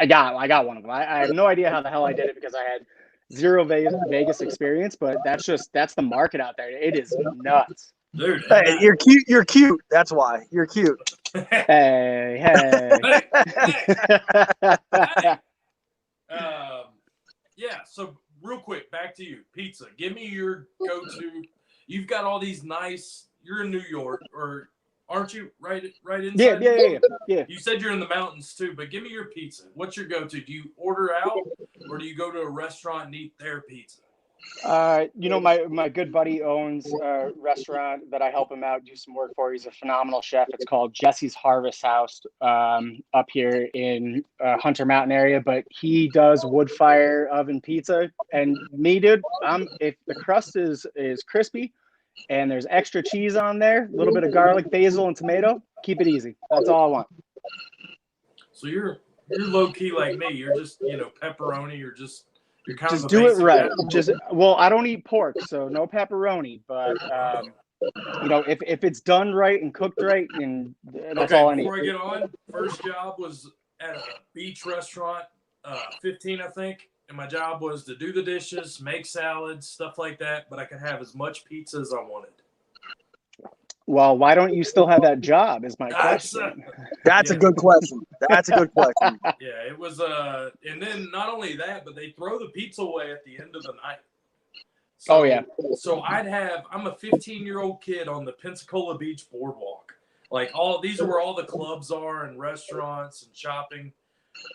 got one of them. I have no idea how the hell I did it, because I had zero Vegas experience, but that's the market out there. It is nuts. Dude, hey, you're cute. You're cute. That's why you're cute. Hey. Yeah. So real quick, back to you. Pizza. Give me your go-to. You've got all these nice. You're in New York, or aren't you? Right inside. Yeah. You said you're in the mountains too, but give me your pizza. What's your go-to? Do you order out, or do you go to a restaurant and eat their pizza? My good buddy owns a restaurant that I help him out, do some work for. He's a phenomenal chef. It's called Jesse's Harvest House, up here in Hunter Mountain area, but he does wood fire oven pizza. And me, dude, if the crust is crispy and there's extra cheese on there, a little bit of garlic, basil, and tomato, keep it easy. That's all I want. So you're low key like me. You're just pepperoni. You're kind just of do it right. Guy. I don't eat pork, so no pepperoni. But if it's done right and cooked right, and that's all I need. Before I get on, first job was at a beach restaurant, 15, I think, and my job was to do the dishes, make salads, stuff like that. But I could have as much pizza as I wanted. Well, why don't you still have that job? Is my question. That's a good question. That's a good question. Yeah, it was. And then not only that, but they throw the pizza away at the end of the night. So, So I'm a 15-year-old kid on the Pensacola Beach boardwalk. Like these are where all the clubs are and restaurants and shopping,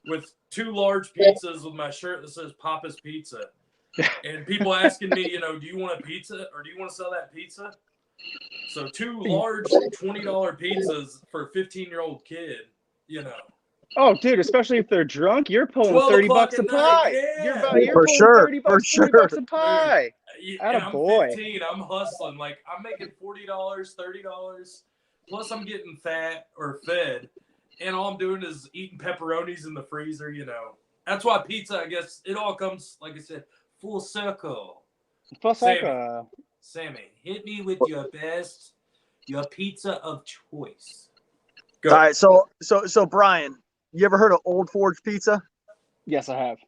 with 2 large pizzas with my shirt that says Papa's Pizza, and people asking me, do you want a pizza, or do you want to sell that pizza? So 2 large $20 pizzas for a 15-year-old kid, Oh, dude, especially if they're drunk, you're pulling $30 a pie. Yeah. You're for pulling sure, 30 bucks, for $40 a pie. And I'm 15. I'm hustling. Like, I'm making $40, $30. Plus, I'm getting fat or fed. And all I'm doing is eating pepperonis in the freezer, That's why pizza, I guess, it all comes, like I said, full circle. Full Sammy. circle. Sammy, hit me with your pizza of choice. Go. All right, so Brian, you ever heard of Old Forge Pizza? Yes, I have.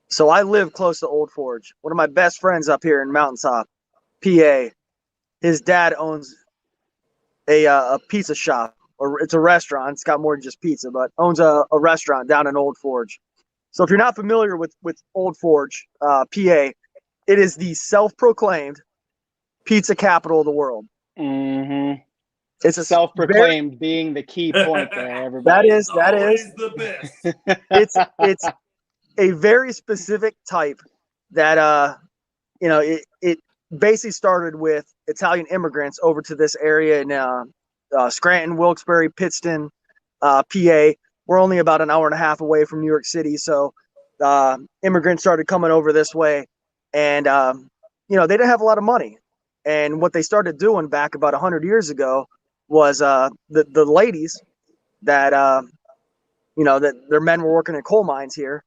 So I live close to Old Forge. One of my best friends up here in Mountaintop, PA. His dad owns a pizza shop, or it's a restaurant. It's got more than just pizza, but owns a restaurant down in Old Forge. So if you're not familiar with Old Forge, PA, it is the self-proclaimed pizza capital of the world. Mm-hmm. It's a self-proclaimed being the key point there, everybody. That is the best. It's a very specific type that it basically started with Italian immigrants over to this area in Scranton, Wilkes-Barre, Pittston, PA. We're only about an hour and a half away from New York City, so immigrants started coming over this way, and they didn't have a lot of money. And what they started doing back about 100 years ago was the ladies that that their men were working in coal mines here.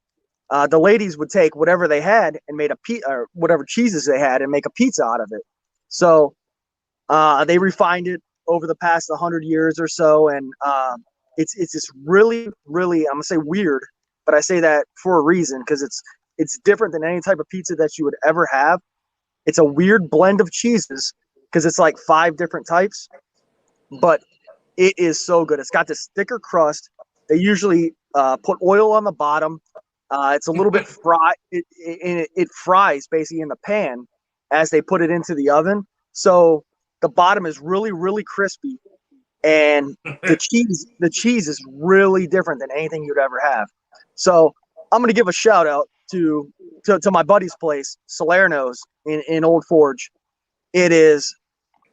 The ladies would take whatever they had and made or whatever cheeses they had and make a pizza out of it. So they refined it over the past 100 years or so, and it's this really, really, I'm gonna say weird, but I say that for a reason because it's different than any type of pizza that you would ever have. It's a weird blend of cheeses because it's like 5 different types, but it is so good. It's got this thicker crust. They usually put oil on the bottom. It's a little bit fried. It fries basically in the pan as they put it into the oven. So the bottom is really, really crispy, and the cheese is really different than anything you'd ever have. So I'm gonna give a shout out to my buddy's place, Salerno's in Old Forge. It is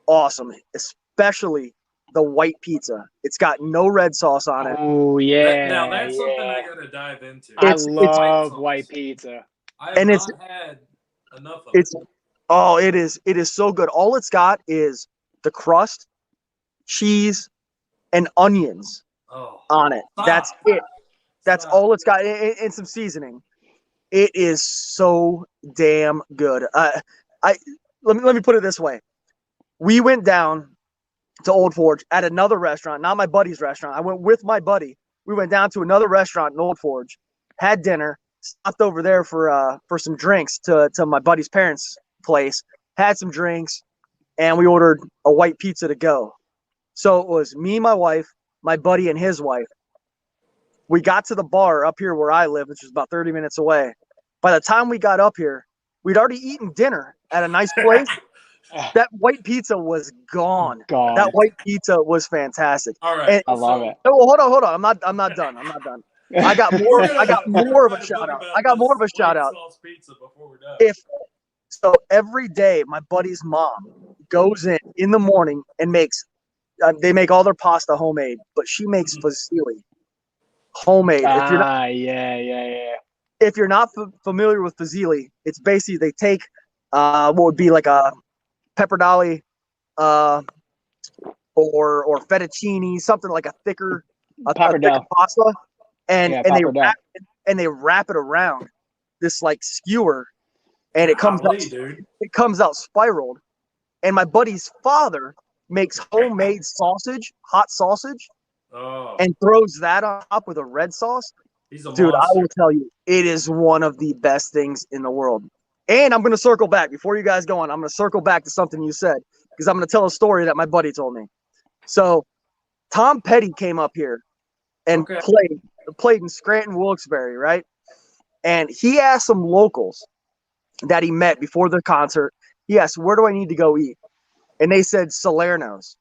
awesome, especially the white pizza. It's got no red sauce on it. Oh yeah. Now that's something I gotta dive into. I It's love white pizza. I have not had enough of it. It is so good. All it's got is the crust, cheese, and onions on it. That's it. That's all it's got, and some seasoning. It is so damn good. Let me put it this way. We went down to Old Forge at another restaurant, not my buddy's restaurant. I went with my buddy. We went down to another restaurant in Old Forge, had dinner, stopped over there for some drinks to my buddy's parents' place, had some drinks, and we ordered a white pizza to go. So it was me, my wife, my buddy, and his wife. We got to the bar up here where I live, which is about 30 minutes away. By the time we got up here, we'd already eaten dinner at a nice place. That white pizza was gone. That white pizza was fantastic. All right, I love it. Oh, hold on. I'm not done. I got more of a shout out. I got more of a shout out. Pizza before we're done. So every day, my buddy's mom goes in the morning and makes. They make all their pasta homemade, but she makes fusilli homemade. If you're not familiar with fusilli, it's basically they take what would be like a pepperdali or fettuccine, something like a thicker pasta, and they wrap it around this like skewer, and it comes out spiraled. And my buddy's father makes homemade sausage, hot sausage, and throws that on top with a red sauce. Dude, I will tell you, it is one of the best things in the world. And I'm going to circle back before you guys go on. I'm going to circle back to something you said because I'm going to tell a story that my buddy told me. So Tom Petty came up here and played in Scranton, Wilkes-Barre, right? And he asked some locals that he met before the concert. He asked, "Where do I need to go eat?" And they said Salerno's,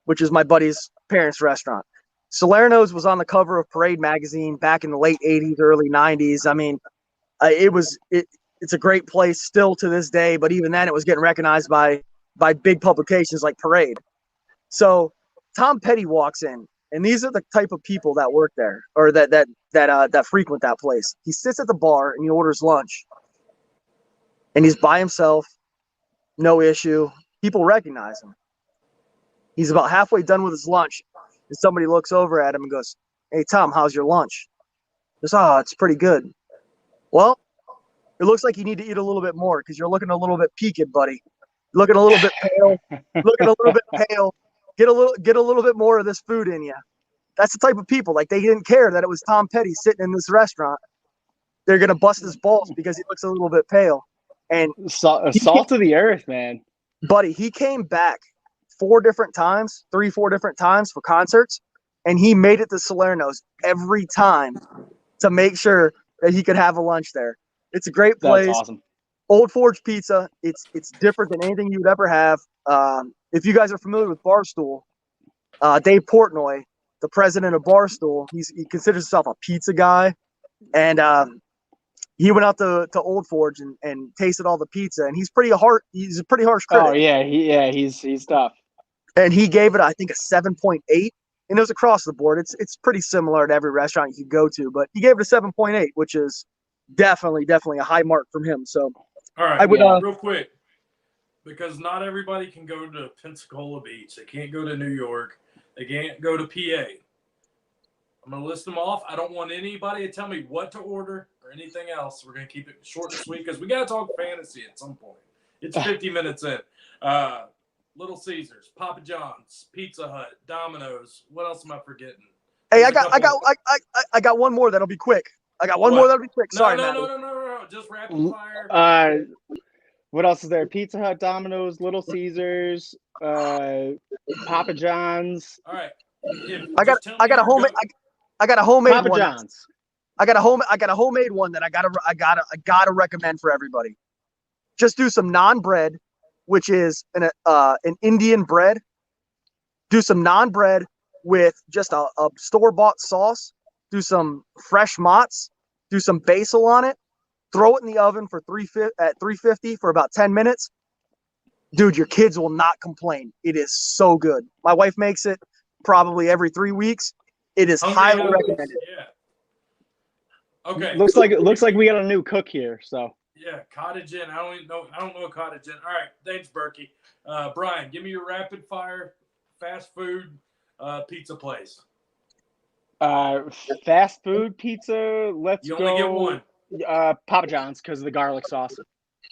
which is my buddy's parents' restaurant. Salerno's was on the cover of Parade magazine back in the late 80s, early 90s. I mean, it's a great place still to this day, but even then it was getting recognized by big publications like Parade. So Tom Petty walks in, and these are the type of people that work there or that frequent that place. He sits at the bar and he orders lunch, and he's by himself, no issue. People recognize him. He's about halfway done with his lunch, and somebody looks over at him and goes, "Hey, Tom, how's your lunch?" He goes, "Oh, it's pretty good." Well, it looks like you need to eat a little bit more because you're looking a little bit peaked, buddy. Looking a little bit pale. Looking a little bit pale. Get a little bit more of this food in you. That's the type of people. Like, they didn't care that it was Tom Petty sitting in this restaurant. They're gonna bust his balls because he looks a little bit pale. And salt of the earth, man. Buddy, he came back 4 different times for concerts, and he made it to Salerno's every time to make sure that he could have a lunch there. It's a great place. That's awesome. Old Forge Pizza. It's different than anything you would ever have. If you guys are familiar with Barstool, Dave Portnoy, the president of Barstool, he considers himself a pizza guy, and he went out to Old Forge and tasted all the pizza, and he's a pretty harsh critic. Oh yeah, he's tough. And he gave it, I think, a 7.8, and it was across the board. It's pretty similar to every restaurant you could go to, but he gave it a 7.8, which is definitely a high mark from him. So, all right, real quick, because not everybody can go to Pensacola Beach. They can't go to New York. They can't go to PA. I'm going to list them off. I don't want anybody to tell me what to order or anything else. We're going to keep it short and sweet because we got to talk fantasy at some point. It's 50 minutes in. Little Caesars, Papa John's, Pizza Hut, Domino's. What else am I forgetting? Hey, I got one more that'll be quick. Sorry, no. Just rapid fire. What else is there? Pizza Hut, Domino's, Little Caesars, Papa John's. All right. I got a homemade Papa one. John's. I got a homemade one that I gotta recommend for everybody. Just do some naan bread, which is an Indian bread. Do some naan bread with just a store-bought sauce. Do some fresh mozz. Do some basil on it. Throw it in the oven for 350 for about 10 minutes. Dude, your kids will not complain. It is so good. My wife makes it probably every 3 weeks. It is highly recommended. Yeah. Okay. Looks like we got a new cook here. So. Yeah, Cottage Inn. I don't know Cottage Inn. All right, thanks, Berkey. Brian, give me your rapid fire fast food pizza place. Fast food pizza. You only get one. Papa John's because of the garlic sauce.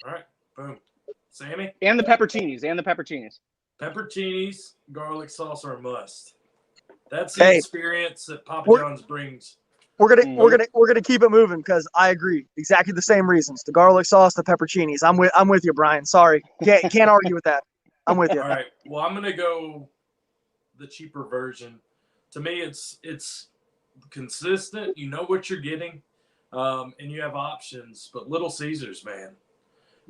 All right, boom. Sammy? And the pepperoncinis. Pepperoncinis, garlic sauce are a must. That's the experience that Papa John's brings. We're gonna keep it moving because I agree. Exactly the same reasons. The garlic sauce, the pepperoncinis. I'm with you, Brian. Sorry. Can't argue with that. I'm with you. All right. Well, I'm gonna go the cheaper version. To me, it's consistent. You know what you're getting. And you have options, but Little Caesars, man.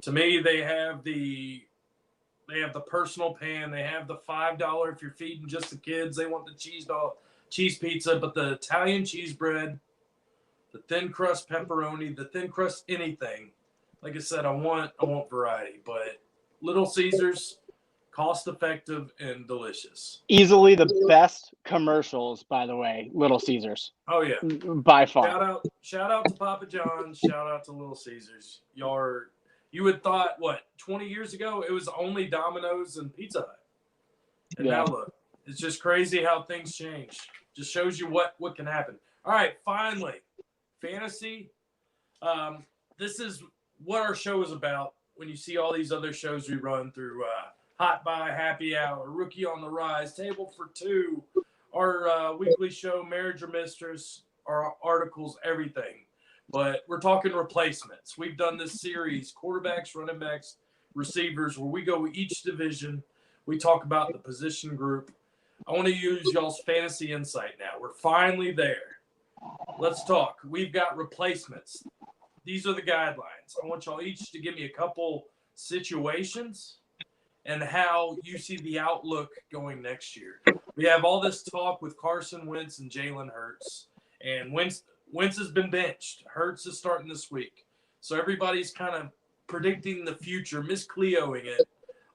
To me, they have the personal pan. They have the $5 if you're feeding just the kids. They want the cheese pizza, but the Italian cheese bread, the thin crust pepperoni, the thin crust anything. Like I said, I want variety, but Little Caesars, cost effective and delicious. Easily the best commercials, by the way, Little Caesars. Oh yeah. By far. Shout out to Papa John's, shout out to Little Caesars. You would thought 20 years ago it was only Domino's and Pizza Hut. And now look, it's just crazy how things change. Just shows you what can happen. All right, finally, fantasy. This is what our show is about. When you see all these other shows we run through, Hot Buy, Happy Hour, Rookie on the Rise, Table for Two, our weekly show, Marriage or Mistress, our articles, everything. But we're talking replacements. We've done this series, quarterbacks, running backs, receivers, where we go each division. We talk about the position group. I want to use y'all's fantasy insight now. We're finally there. Let's talk. We've got replacements. These are the guidelines. I want y'all each to give me a couple situations and how you see the outlook going next year. We have all this talk with Carson Wentz and Jalen Hurts. And Wentz has been benched. Hurts is starting this week. So everybody's kind of predicting the future, miscleoing it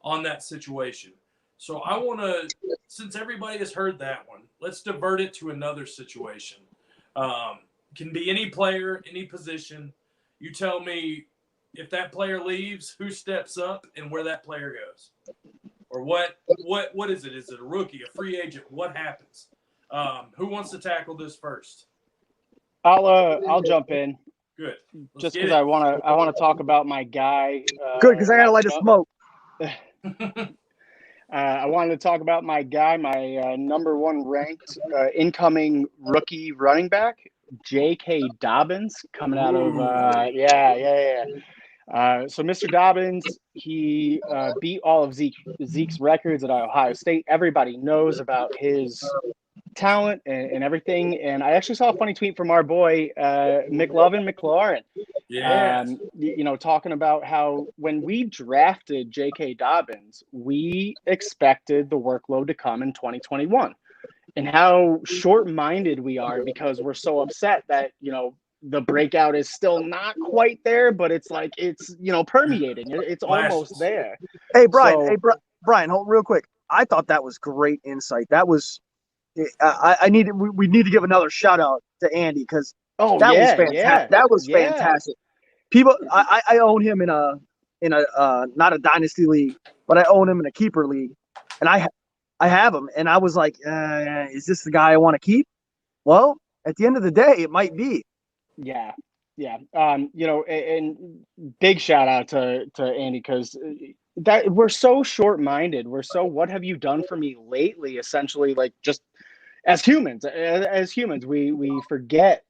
on that situation. So I want to, since everybody has heard that one, let's divert it to another situation. Can be any player, any position. You tell me if that player leaves, who steps up and where that player goes. Or what is it? Is it a rookie, a free agent? What happens? Who wants to tackle this first? I'll jump in. Good. Just because I want to talk about my guy. Good, because I got to light a smoke. I wanted to talk about my guy, my number one ranked incoming rookie running back, J.K. Dobbins, coming out of so Mr. Dobbins, he beat all of Zeke's records at Ohio State. Everybody knows about his talent and everything. And I actually saw a funny tweet from our boy McLovin McLaurin. Yeah. Talking about how when we drafted J.K. Dobbins, we expected the workload to come in 2021, and how short-minded we are because we're so upset that the breakout is still not quite there, but it's like it's permeating. It's almost there. Hey Brian, Brian, hold real quick. I thought that was great insight. That was we need to give another shout out to Andy because was fantastic. Yeah. That was fantastic. People, I own him in a not a dynasty league, but I own him in a keeper league, and I have him, and I was like, is this the guy I want to keep? Well, at the end of the day, it might be. Yeah. And big shout out to Andy because that we're so short-minded. We're so, what have you done for me lately? Essentially, like just as humans, we forget,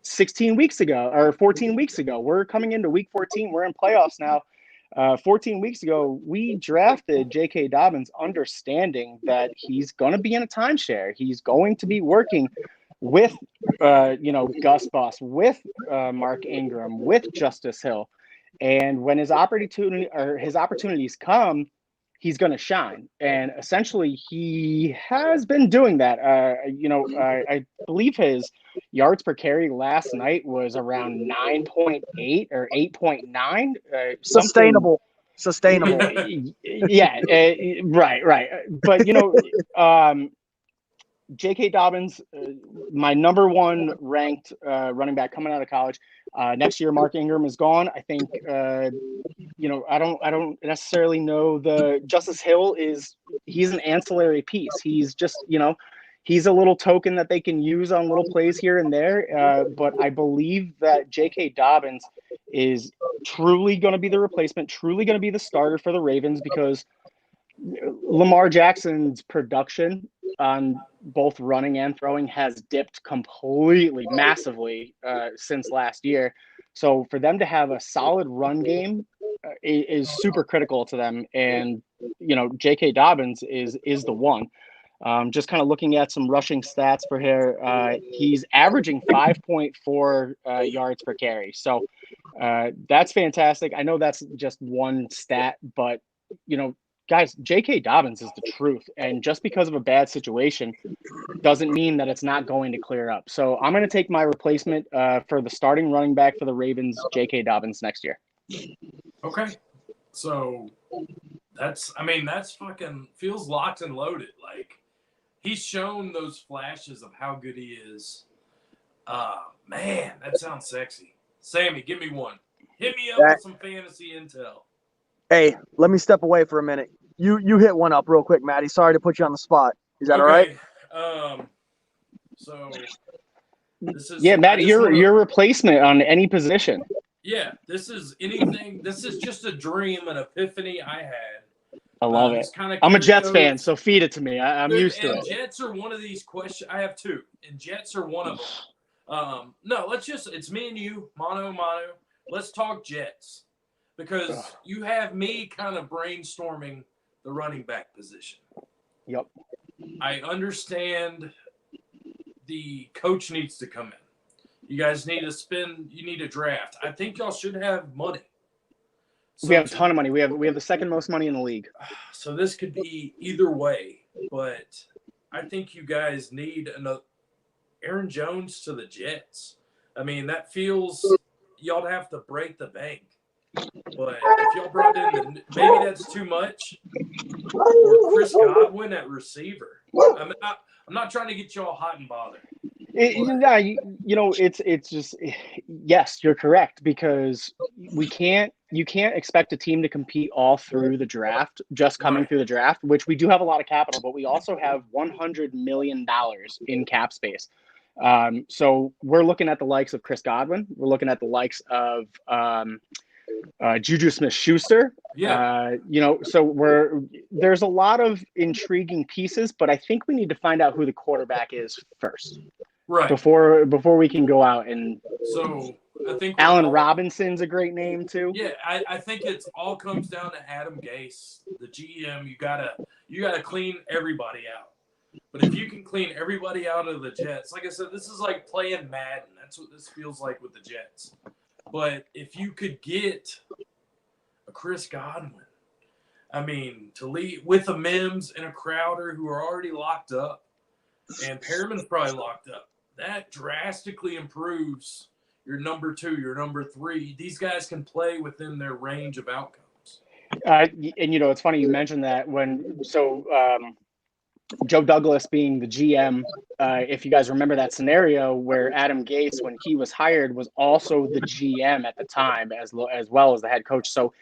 16 weeks ago or 14 weeks ago, we're coming into week 14. We're in playoffs now. 14 weeks ago, we drafted J.K. Dobbins, understanding that he's going to be in a timeshare. He's going to be working with, Gus Bus, with Mark Ingram, with Justice Hill. And when his opportunities come, he's going to shine. And essentially, he has been doing that. I believe his yards per carry last night was around 9.8 or 8.9. Sustainable. Yeah, right. But, J.K. Dobbins, my number one ranked running back coming out of college. Next year, Mark Ingram is gone. I think, I don't necessarily know the Justice Hill he's an ancillary piece. He's just, he's a little token that they can use on little plays here and there. But I believe that J.K. Dobbins is truly going to be the replacement, truly going to be the starter for the Ravens because Lamar Jackson's production on both running and throwing has dipped completely, massively since last year. So for them to have a solid run game is super critical to them. And, J.K. Dobbins is the one. Just kind of looking at some rushing stats for here. He's averaging 5.4 yards per carry. So that's fantastic. I know that's just one stat, but, guys, J.K. Dobbins is the truth. And just because of a bad situation doesn't mean that it's not going to clear up. So I'm going to take my replacement for the starting running back for the Ravens, J.K. Dobbins, next year. Okay. So that's fucking feels locked and loaded. Like he's shown those flashes of how good he is. Man, that sounds sexy. Sammy, give me one. Hit me up with some fantasy intel. Hey, let me step away for a minute. You hit one up real quick, Maddie. Sorry to put you on the spot. Is that all right? So this is Maddie, your replacement on any position. Yeah, this is anything. This is just a dream, an epiphany I had. I love it. I'm a Jets fan, so feed it to me. I'm used to it. Jets are one of these questions. I have two, and Jets are one of them. No, it's me and you, mano a mano. Let's talk Jets. Because you have me kind of brainstorming the running back position. Yep. I understand the coach needs to come in. You guys need to you need a draft. I think y'all should have money. So we have a ton of money. We have the second most money in the league. So this could be either way, but I think you guys need another Aaron Jones to the Jets. I mean, that feels y'all have to break the bank. But if y'all brought in maybe that's too much. Or Chris Godwin at receiver. I'm not trying to get y'all hot and bothered. It's just, yes, you're correct, because you can't expect a team to compete all through the draft, just coming through the draft, which we do have a lot of capital, but we also have $100 million in cap space. So we're looking at the likes of Chris Godwin. We're looking at the likes of Juju Smith-Schuster. Yeah. So there's a lot of intriguing pieces, but I think we need to find out who the quarterback is first, Right. before we can go out. And so I think Allen Robinson's a great name too. Yeah, I think it's all comes down to Adam Gase, the GM. You gotta clean everybody out. But if you can clean everybody out of the Jets, like I said, this is like playing Madden. That's what this feels like with the Jets. But if you could get a Chris Godwin, I mean, to lead with a Mims and a Crowder who are already locked up, and Perriman's probably locked up, that drastically improves your number 2, your number 3. These guys can play within their range of outcomes. And it's funny you mentioned that Joe Douglas being the GM, if you guys remember that scenario where Adam Gase, when he was hired, was also the GM at the time as well as the head coach. So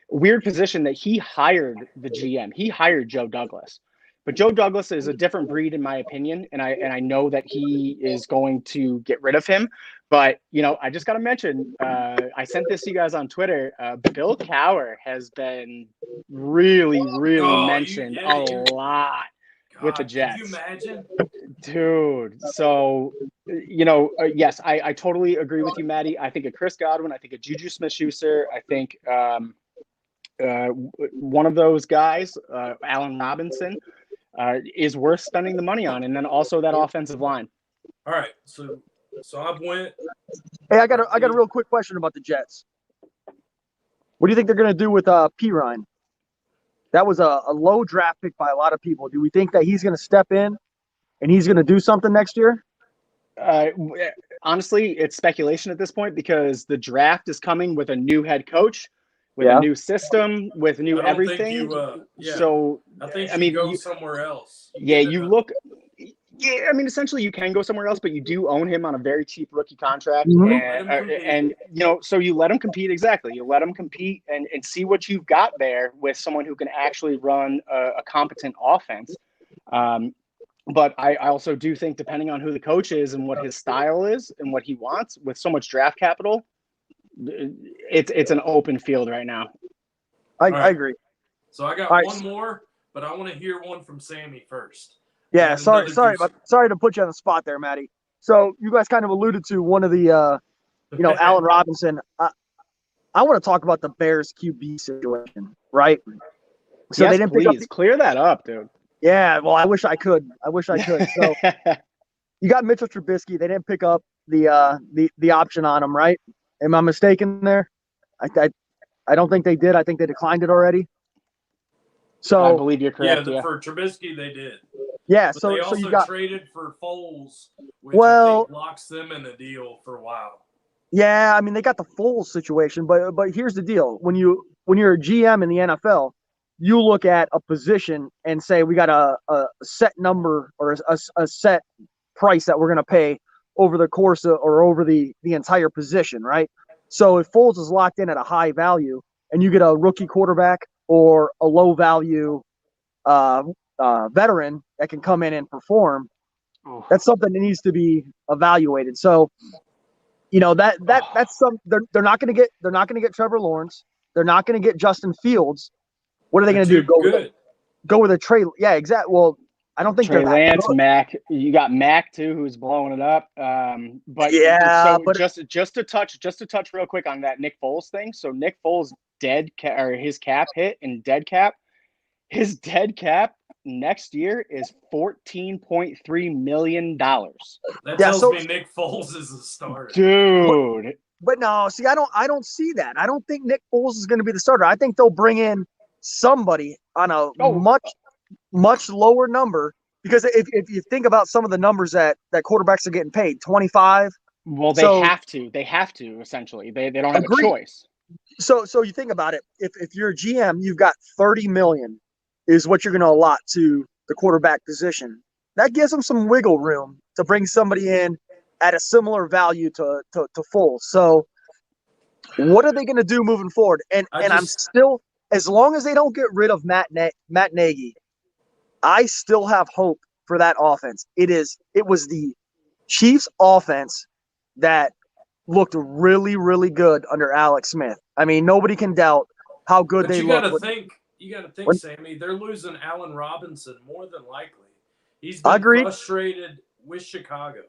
weird position that he hired the GM. He hired Joe Douglas. But Joe Douglas is a different breed, in my opinion, and I know that he is going to get rid of him. But, I just got to mention, I sent this to you guys on Twitter. Bill Cowher has been really, really mentioned a lot with the Jets. Can you imagine? Dude. So, yes, I totally agree with you, Maddie. I think of Chris Godwin. I think of Juju Smith-Schuster. I think one of those guys, Allen Robinson, is worth spending the money on, and then also that offensive line. All right, so I went. Hey, I got a real quick question about the Jets. What do you think they're going to do with Pirine? That was a low draft pick by a lot of people. Do we think that he's going to step in and he's going to do something next year? Honestly, it's speculation at this point because the draft is coming with a new head coach, with a new system, with new everything. So I think you go somewhere else. Essentially you can go somewhere else, but you do own him on a very cheap rookie contract. Mm-hmm. And so you let him compete. Exactly. You let him compete and see what you've got there with someone who can actually run a competent offense. But I also do think, depending on who the coach is and what his style is and what he wants, with so much draft capital, it's an open field right now. I agree. So I got one more, but I want to hear one from Sammy first. Yeah, sorry to put you on the spot there, Maddie. So you guys kind of alluded to one of the, Allen Robinson. I want to talk about the Bears QB situation, right? So yes, they didn't pick up clear that up, dude. Yeah, well, I wish I could. So you got Mitchell Trubisky. They didn't pick up the option on him, right? Am I mistaken there? I don't think they did. I think they declined it already. So I believe you're correct. Yeah, for Trubisky they did. Yeah, but so they also you got traded for Foles, which I think locks them in the deal for a while. Yeah, I mean they got the Foles situation, but here's the deal: when you're a GM in the NFL, you look at a position and say we got a set number or a set price that we're going to pay over the course of, or over the entire position, right? So if Foles is locked in at a high value and you get a rookie quarterback or a low value veteran that can come in and perform, that's something that needs to be evaluated. So, that's some they're not going to get Trevor Lawrence. They're not going to get Justin Fields. What are they going to do? Go with a trade? Yeah, exactly. Well, I don't think Trey Lance, Mac. You got Mac too, who's blowing it up. But just to touch real quick on that Nick Foles thing. So Nick Foles his cap hit and dead cap. His dead cap next year is $14.3 million. That tells me Nick Foles is a starter, dude. But no, see, I don't see that. I don't think Nick Foles is going to be the starter. I think they'll bring in somebody on a much lower number, because if you think about some of the numbers that quarterbacks are getting paid, 25. Well, they have to essentially. They don't have a choice. So you think about it. If you're a GM, you've got $30 million is what you're going to allot to the quarterback position. That gives them some wiggle room to bring somebody in at a similar value to Foles. So what are they going to do moving forward? And I'm still, as long as they don't get rid of Matt Nagy, I still have hope for that offense. It was the Chiefs offense that looked really, really good under Alex Smith. I mean, nobody can doubt how good But they you look. got to think, when, Sammy, they're losing Allen Robinson more than likely. He's I been agree. frustrated with Chicago.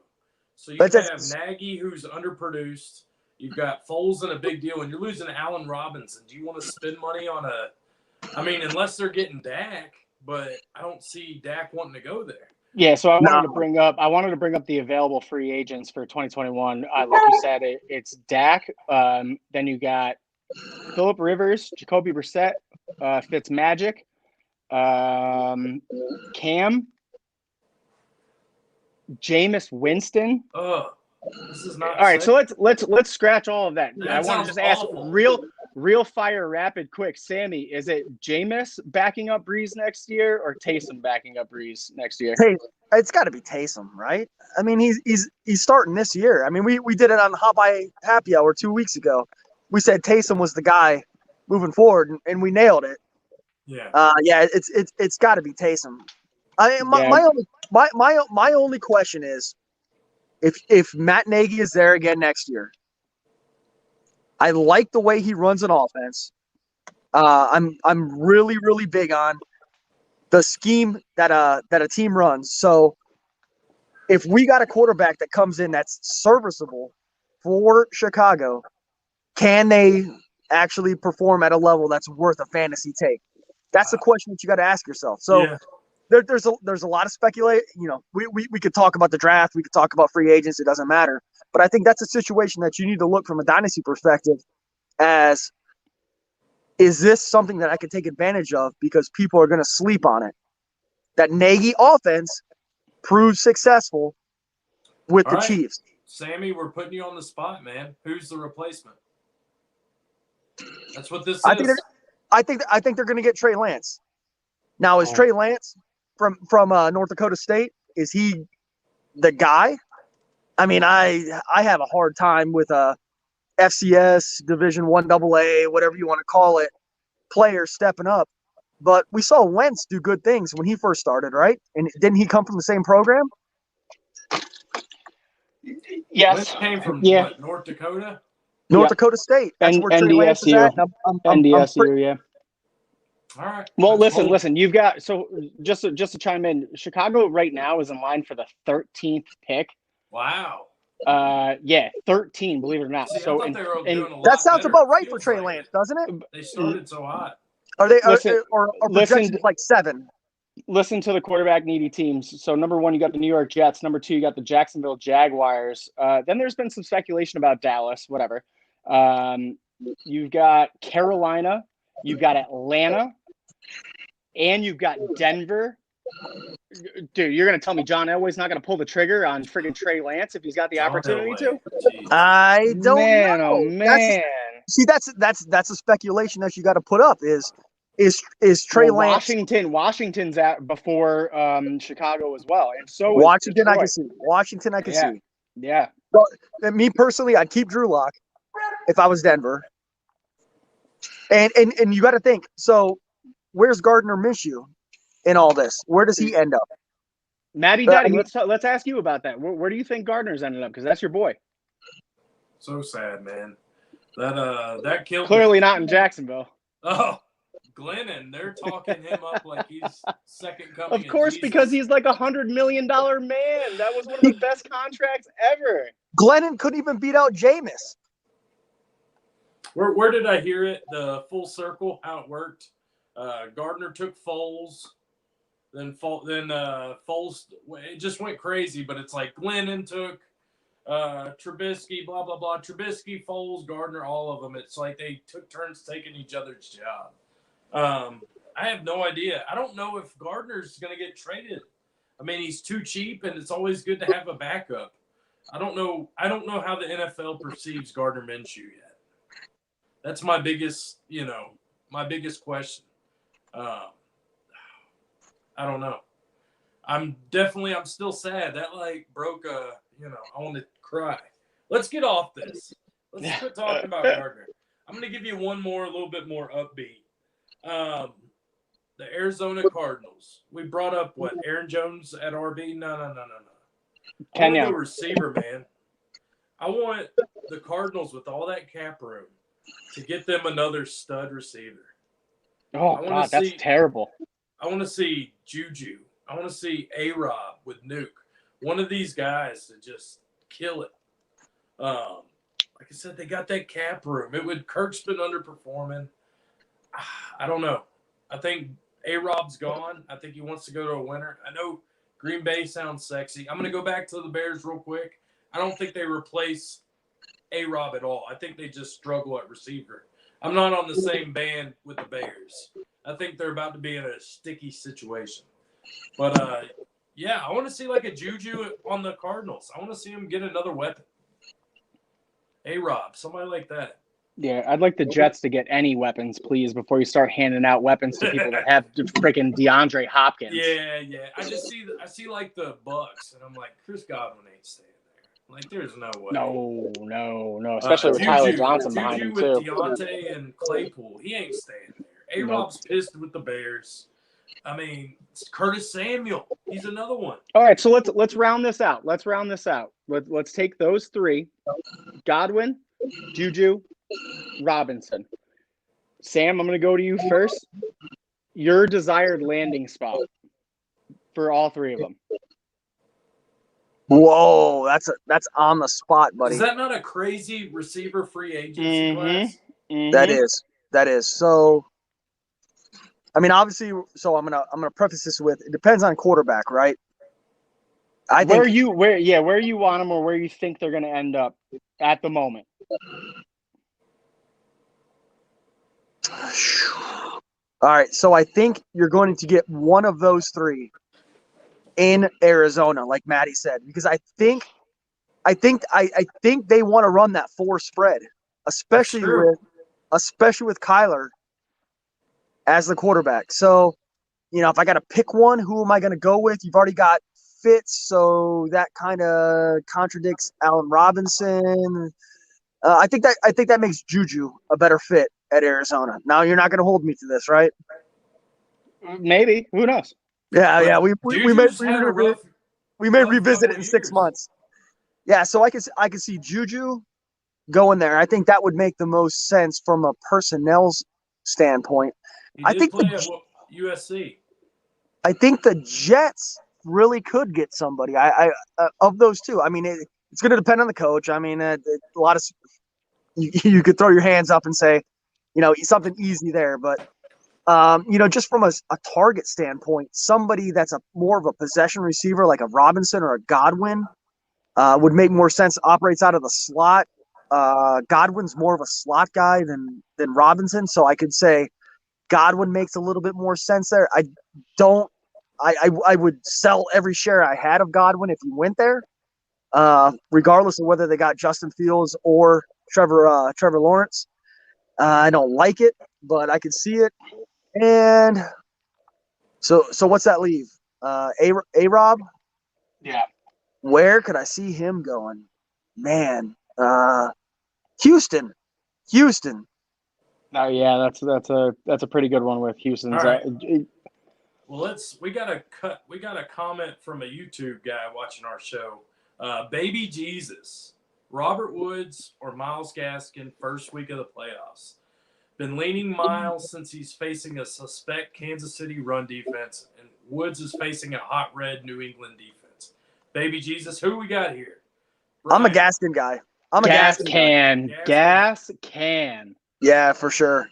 So you That's- have Nagy, who's underproduced. You've got Foles in a big deal, and you're losing Allen Robinson. Do you want to spend money on a – I mean, unless they're getting Dak, but I don't see Dak wanting to go there. Yeah, so I wanted to bring up the available free agents for 2021. Like you said, it's Dak. Then you got Phillip Rivers, Jacoby Brissett, Fitzmagic, Cam, Jameis Winston. This is not. All right, so let's scratch all of that. That I want to just ask real fire, rapid, quick. Sammy, is it Jameis backing up Breeze next year or Taysom backing up Breeze next year? Hey, it's got to be Taysom, right? I mean, he's starting this year. I mean, we did it on Happy Hour 2 weeks ago. We said Taysom was the guy moving forward, and we nailed it. Yeah. Yeah, it's got to be Taysom. My only question is, if Matt Nagy is there again next year, I like the way he runs an offense. I'm really, really big on the scheme that a team runs. So if we got a quarterback that comes in that's serviceable for Chicago, can they actually perform at a level that's worth a fantasy take? That's the question that you got to ask yourself. So yeah. there's a lot of speculation. You know, we could talk about the draft, we could talk about free agents. It doesn't matter. But I think that's a situation that you need to look from a dynasty perspective as, is this something that I can take advantage of because people are going to sleep on it? That Nagy offense proved successful with the Chiefs. Sammy, we're putting you on the spot, man. Who's the replacement? That's what this is. I think they're going to get Trey Lance. Now, is Trey Lance from North Dakota State? Is he the guy? I mean, I have a hard time with a FCS Division I AA, whatever you want to call it, player stepping up. But we saw Wentz do good things when he first started, right? And didn't he come from the same program? Yes. Wentz came from what, North Dakota? North Dakota State. That's where Trey Lance is at. NDSU, yeah. All right. Well, listen. You've got just to chime in. Chicago right now is in line for the 13th pick. Wow. Yeah, 13. Believe it or not. See, so I thought they were doing a lot that sounds better. about right for Trey Lance, doesn't it? They started so hot. Are they or projections like 7? Listen to the quarterback needy teams. So number 1, you got the New York Jets. Number 2, you got the Jacksonville Jaguars. Then there's been some speculation about Dallas. Whatever. You've got Carolina. You've got Atlanta. And you've got Denver. Dude, you're going to tell me John Elway's not going to pull the trigger on friggin' Trey Lance if he's got the opportunity to? I don't know. Oh, man. That's a speculation that you got to put up is Trey Lance. Washington's at before Chicago as well. And so Washington, I can see. Washington, I can see. Yeah. But me personally, I'd keep Drew Lock if I was Denver. And you got to think, so where's Gardner Minshew in all this? Where does he end up? Matty Daddy, let's ask you about that. Where do you think Gardner's ended up? Because that's your boy. So sad, man. That killed Clearly me. not in Jacksonville. Oh, Glennon, they're talking him up like he's second coming. Of course, because he's like $100 million man. That was one of the best contracts ever. Glennon couldn't even beat out Jameis. Where did I hear it? The full circle, how it worked. Gardner took Foles, then Foles. It just went crazy. But it's like Glennon took Trubisky, blah blah blah. Trubisky, Foles, Gardner, all of them. It's like they took turns taking each other's job. I have no idea. I don't know if Gardner's going to get traded. I mean, he's too cheap, and it's always good to have a backup. I don't know how the NFL perceives Gardner Minshew yet. That's my biggest question. I don't know. I'm still sad. That broke I want to cry. Let's get off this. Let's quit talking about Gardner. I'm going to give you one more, a little bit more upbeat. The Arizona Cardinals. We brought up Aaron Jones at RB? No. I want to go Kenyon. receiver, man. I want the Cardinals with all that cap room to get them another stud receiver. Oh God, that's terrible. I want to see Juju. I want to see A-Rob with Nuke. One of these guys to just kill it. Like I said, they got that cap room. Kirk's been underperforming. I don't know. I think A-Rob's gone. I think he wants to go to a winner. I know Green Bay sounds sexy. I'm going to go back to the Bears real quick. I don't think they replace A-Rob at all. I think they just struggle at receiver. I'm not on the same band with the Bears. I think they're about to be in a sticky situation. But, yeah, I want to see like a Juju on the Cardinals. I want to see him get another weapon. A-Rob, somebody like that. Yeah, I'd like the Jets to get any weapons, please, before you start handing out weapons to people that have freaking DeAndre Hopkins. Yeah. I see like the Bucks, and I'm like, Chris Godwin ain't staying there. Like, there's no way. No. Especially with Tyler Johnson behind him, too. With Deontay and Claypool, he ain't staying there. A-Rob's pissed with the Bears. I mean, Curtis Samuel, he's another one. All right, so let's round this out. Let's take those three: Godwin, Juju, Robinson. Sam, I'm going to go to you first. Your desired landing spot for all three of them. Whoa, that's on the spot, buddy. Is that not a crazy receiver free agency class? That is. So, I mean, obviously, so I'm gonna preface this with it depends on quarterback, right? I think where you want them or where you think they're going to end up at the moment. All right, so I think you're going to get one of those three in Arizona, like Maddie said, because I think they want to run that 4 spread, especially with Kyler as the quarterback. So, if I got to pick one, who am I going to go with? You've already got Fitz, so that kind of contradicts Allen Robinson. I think that makes Juju a better fit at Arizona. Now you're not going to hold me to this, right? Maybe. Who knows? Yeah. We may revisit it in 6 months. Yeah, so I could see Juju going there. I think that would make the most sense from a personnel standpoint. I think play at USC. I think the Jets really could get somebody. I of those two. I mean, it's going to depend on the coach. I mean, a lot of you could throw your hands up and say, something easy there, but just from a target standpoint, somebody that's more of a possession receiver like a Robinson or a Godwin would make more sense. Operates out of the slot. Godwin's more of a slot guy than Robinson, so I could say Godwin makes a little bit more sense there. I would sell every share I had of Godwin if he went there, regardless of whether they got Justin Fields or Trevor Lawrence. I don't like it, but I can see it. And so what's that leave? A-Rob? Yeah. Where could I see him going? Man, Houston. Oh yeah, that's a pretty good one with Houston. All right. Well, we got a comment from a YouTube guy watching our show. Baby Jesus, Robert Woods or Myles Gaskin first week of the playoffs. Been leaning Miles since he's facing a suspect Kansas City run defense, and Woods is facing a hot red New England defense. Baby Jesus, who we got here? Brian. I'm a Gaskin guy. Gas can. Yeah, for sure.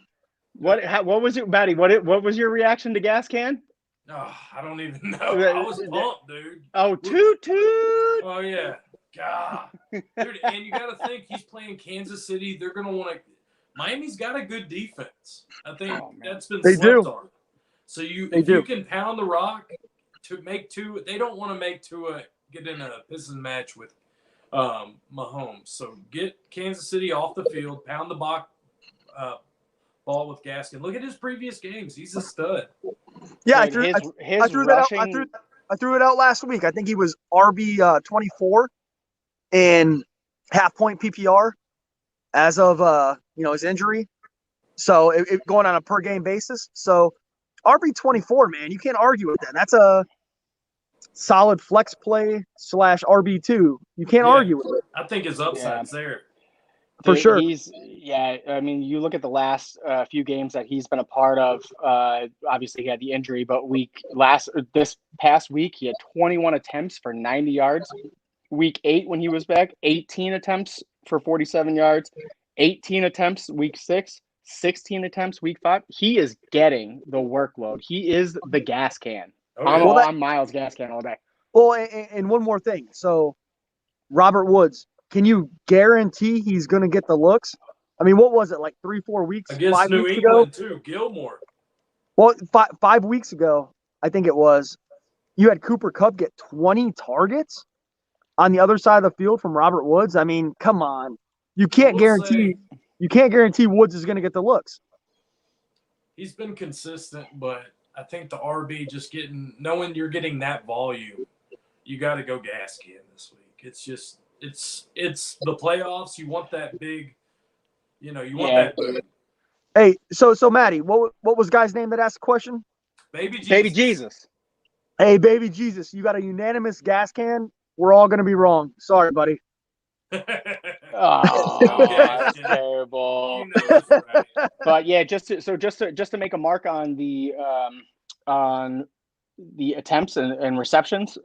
What was it, Matty? What was your reaction to Gas Can? Oh, I don't even know. I was pumped, dude. Oh, toot. Oh yeah, God, dude. And you got to think he's playing Kansas City. They're gonna want to. Miami's got a good defense. I think that's been slept on. So if you can pound the rock to make two, they don't want to make Tua get in a pissing match with Mahomes. So get Kansas City off the field, pound the ball with Gaskin. Look at his previous games; he's a stud. Yeah, I threw it out last week. I think he was RB 24 in half point PPR as of his injury. So it going on a per game basis. So RB 24, man, you can't argue with that. solid flex play / RB2. You can't argue with it I think his upside's there. for sure. I mean, you look at the last few games that he's been a part of. Obviously, he had the injury, but this past week, he had 21 attempts for 90 yards. Week 8, when he was back, 18 attempts for 47 yards. 18 attempts week 6, 16 attempts week 5. He is getting the workload. He is the gas can. I'm Miles gas can all day. Well, and one more thing. So, Robert Woods, can you guarantee he's going to get the looks? I mean, what was it, like 3-4 weeks? Against 5 New weeks England, ago? too. Gilmore. Well, 5 weeks ago, I think it was, you had Cooper Kupp get 20 targets on the other side of the field from Robert Woods. I mean, come on. You can't guarantee Woods is going to get the looks. He's been consistent, but I think the RB just knowing you're getting that volume, you got to go gas can this week. It's just it's the playoffs. You want that big, you want that boom. Hey, so Maddie, what was guy's name that asked the question? Baby Jesus. Hey, Baby Jesus, you got a unanimous gas can. We're all going to be wrong. Sorry, buddy. Oh, that's terrible. That's right. But yeah, just to make a mark on the attempts and receptions,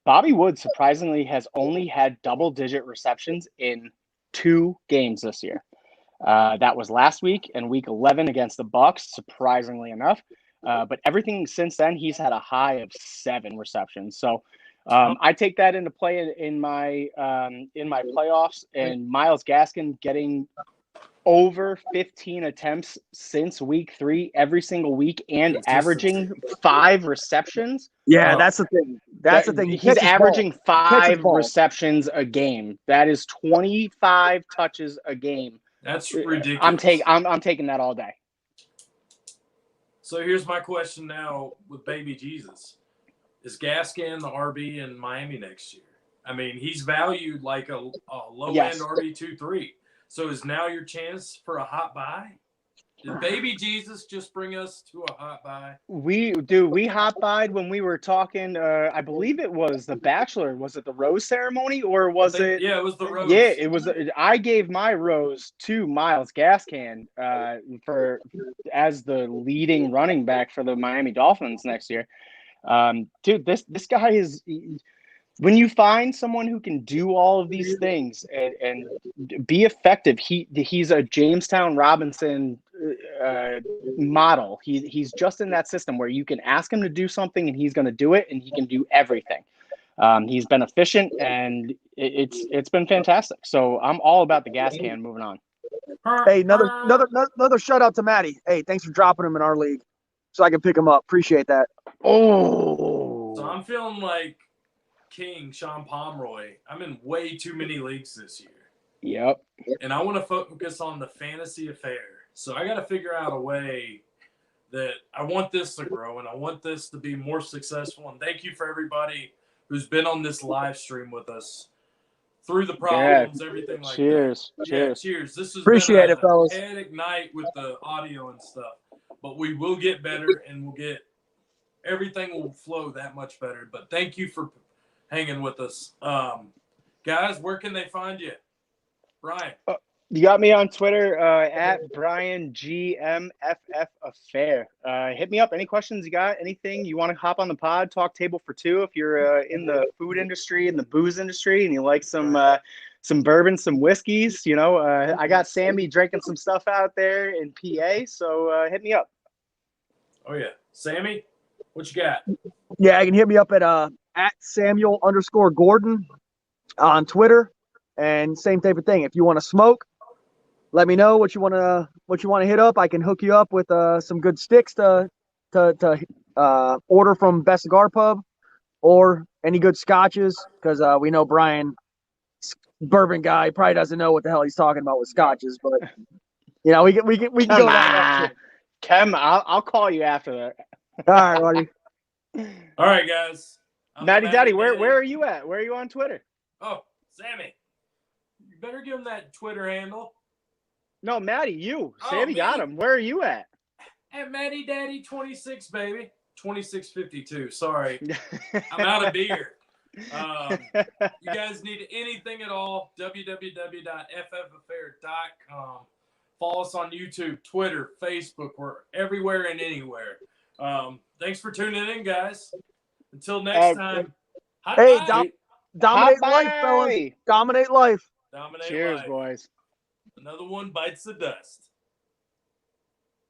Bobby Wood surprisingly has only had double-digit receptions in 2 games this year. That was last week and week 11 against the Bucs, surprisingly enough. But everything since then, he's had a high of 7 receptions. So I take that into play in my playoffs, and Myles Gaskin getting over 15 attempts since week 3 every single week and averaging 5 receptions. Yeah, that's the thing. That's the thing. He's averaging 5 receptions a game. That is 25 touches a game. That's ridiculous. I'm taking that all day. So here's my question now with Baby Jesus. Is Gaskin the RB in Miami next year? I mean, he's valued like a low-end RB2-3. So is now your chance for a hot buy? Did Baby Jesus just bring us to a hot buy? We hot buyed when we were talking. I believe it was The Bachelor. Was it the rose ceremony or was it? Yeah, it was the rose. Yeah, it was. I gave my rose to Myles Gaskin as the leading running back for the Miami Dolphins next year. Dude, this guy is. When you find someone who can do all of these things and be effective, he's a Jamestown Robinson model. He's just in that system where you can ask him to do something and he's going to do it, and he can do everything. He's been efficient, and it's been fantastic. So I'm all about the gas can. Moving on. Hey, another shout out to Maddie. Hey, thanks for dropping him in our league, so I can pick him up. Appreciate that. Oh, so I'm feeling like King Sean Pomeroy. I'm in way too many leagues this year. Yep. And I want to focus on the fantasy affair. So I got to figure out a way that I want this to grow and I want this to be more successful. And thank you for everybody who's been on this live stream with us through the problems, everything like that. Cheers. This has Appreciate been it, fellas. Headache night with the audio and stuff. But we will get better, and everything will flow that much better. But thank you for hanging with us. Guys, where can they find you? Brian. You got me on Twitter at BrianGMFF Affair. Hit me up. Any questions you got? Anything you want to hop on the pod, talk table for 2 if you're in the food industry, in the booze industry, and you like some bourbon, some whiskeys. I got Sammy drinking some stuff out there in PA, so hit me up. Oh, yeah. Sammy, what you got? Yeah, you can hit me up at Samuel_Gordon on Twitter, and same type of thing. If you want to smoke, let me know what you want to hit up. I can hook you up with some good sticks to order from Best Cigar Pub, or any good scotches, because we know Brian, bourbon guy, probably doesn't know what the hell he's talking about with scotches, but we can go that route. Kim, I'll call you after that. All right, buddy. All right, guys. Matty Daddy, where are you at? Where are you on Twitter? Oh, Sammy. You better give him that Twitter handle. No, Matty, you. Sammy got him. Where are you at? At Matty Daddy 26, baby. 2652. Sorry, I'm out of beer. You guys need anything at all, www.ffaffair.com. Follow us on YouTube, Twitter, Facebook. We're everywhere and anywhere. Thanks for tuning in, guys. Until next time. Hey, Hot dominate life, fellas. bye. Dominate life. Dominate Cheers, life. boys. Another one bites the dust.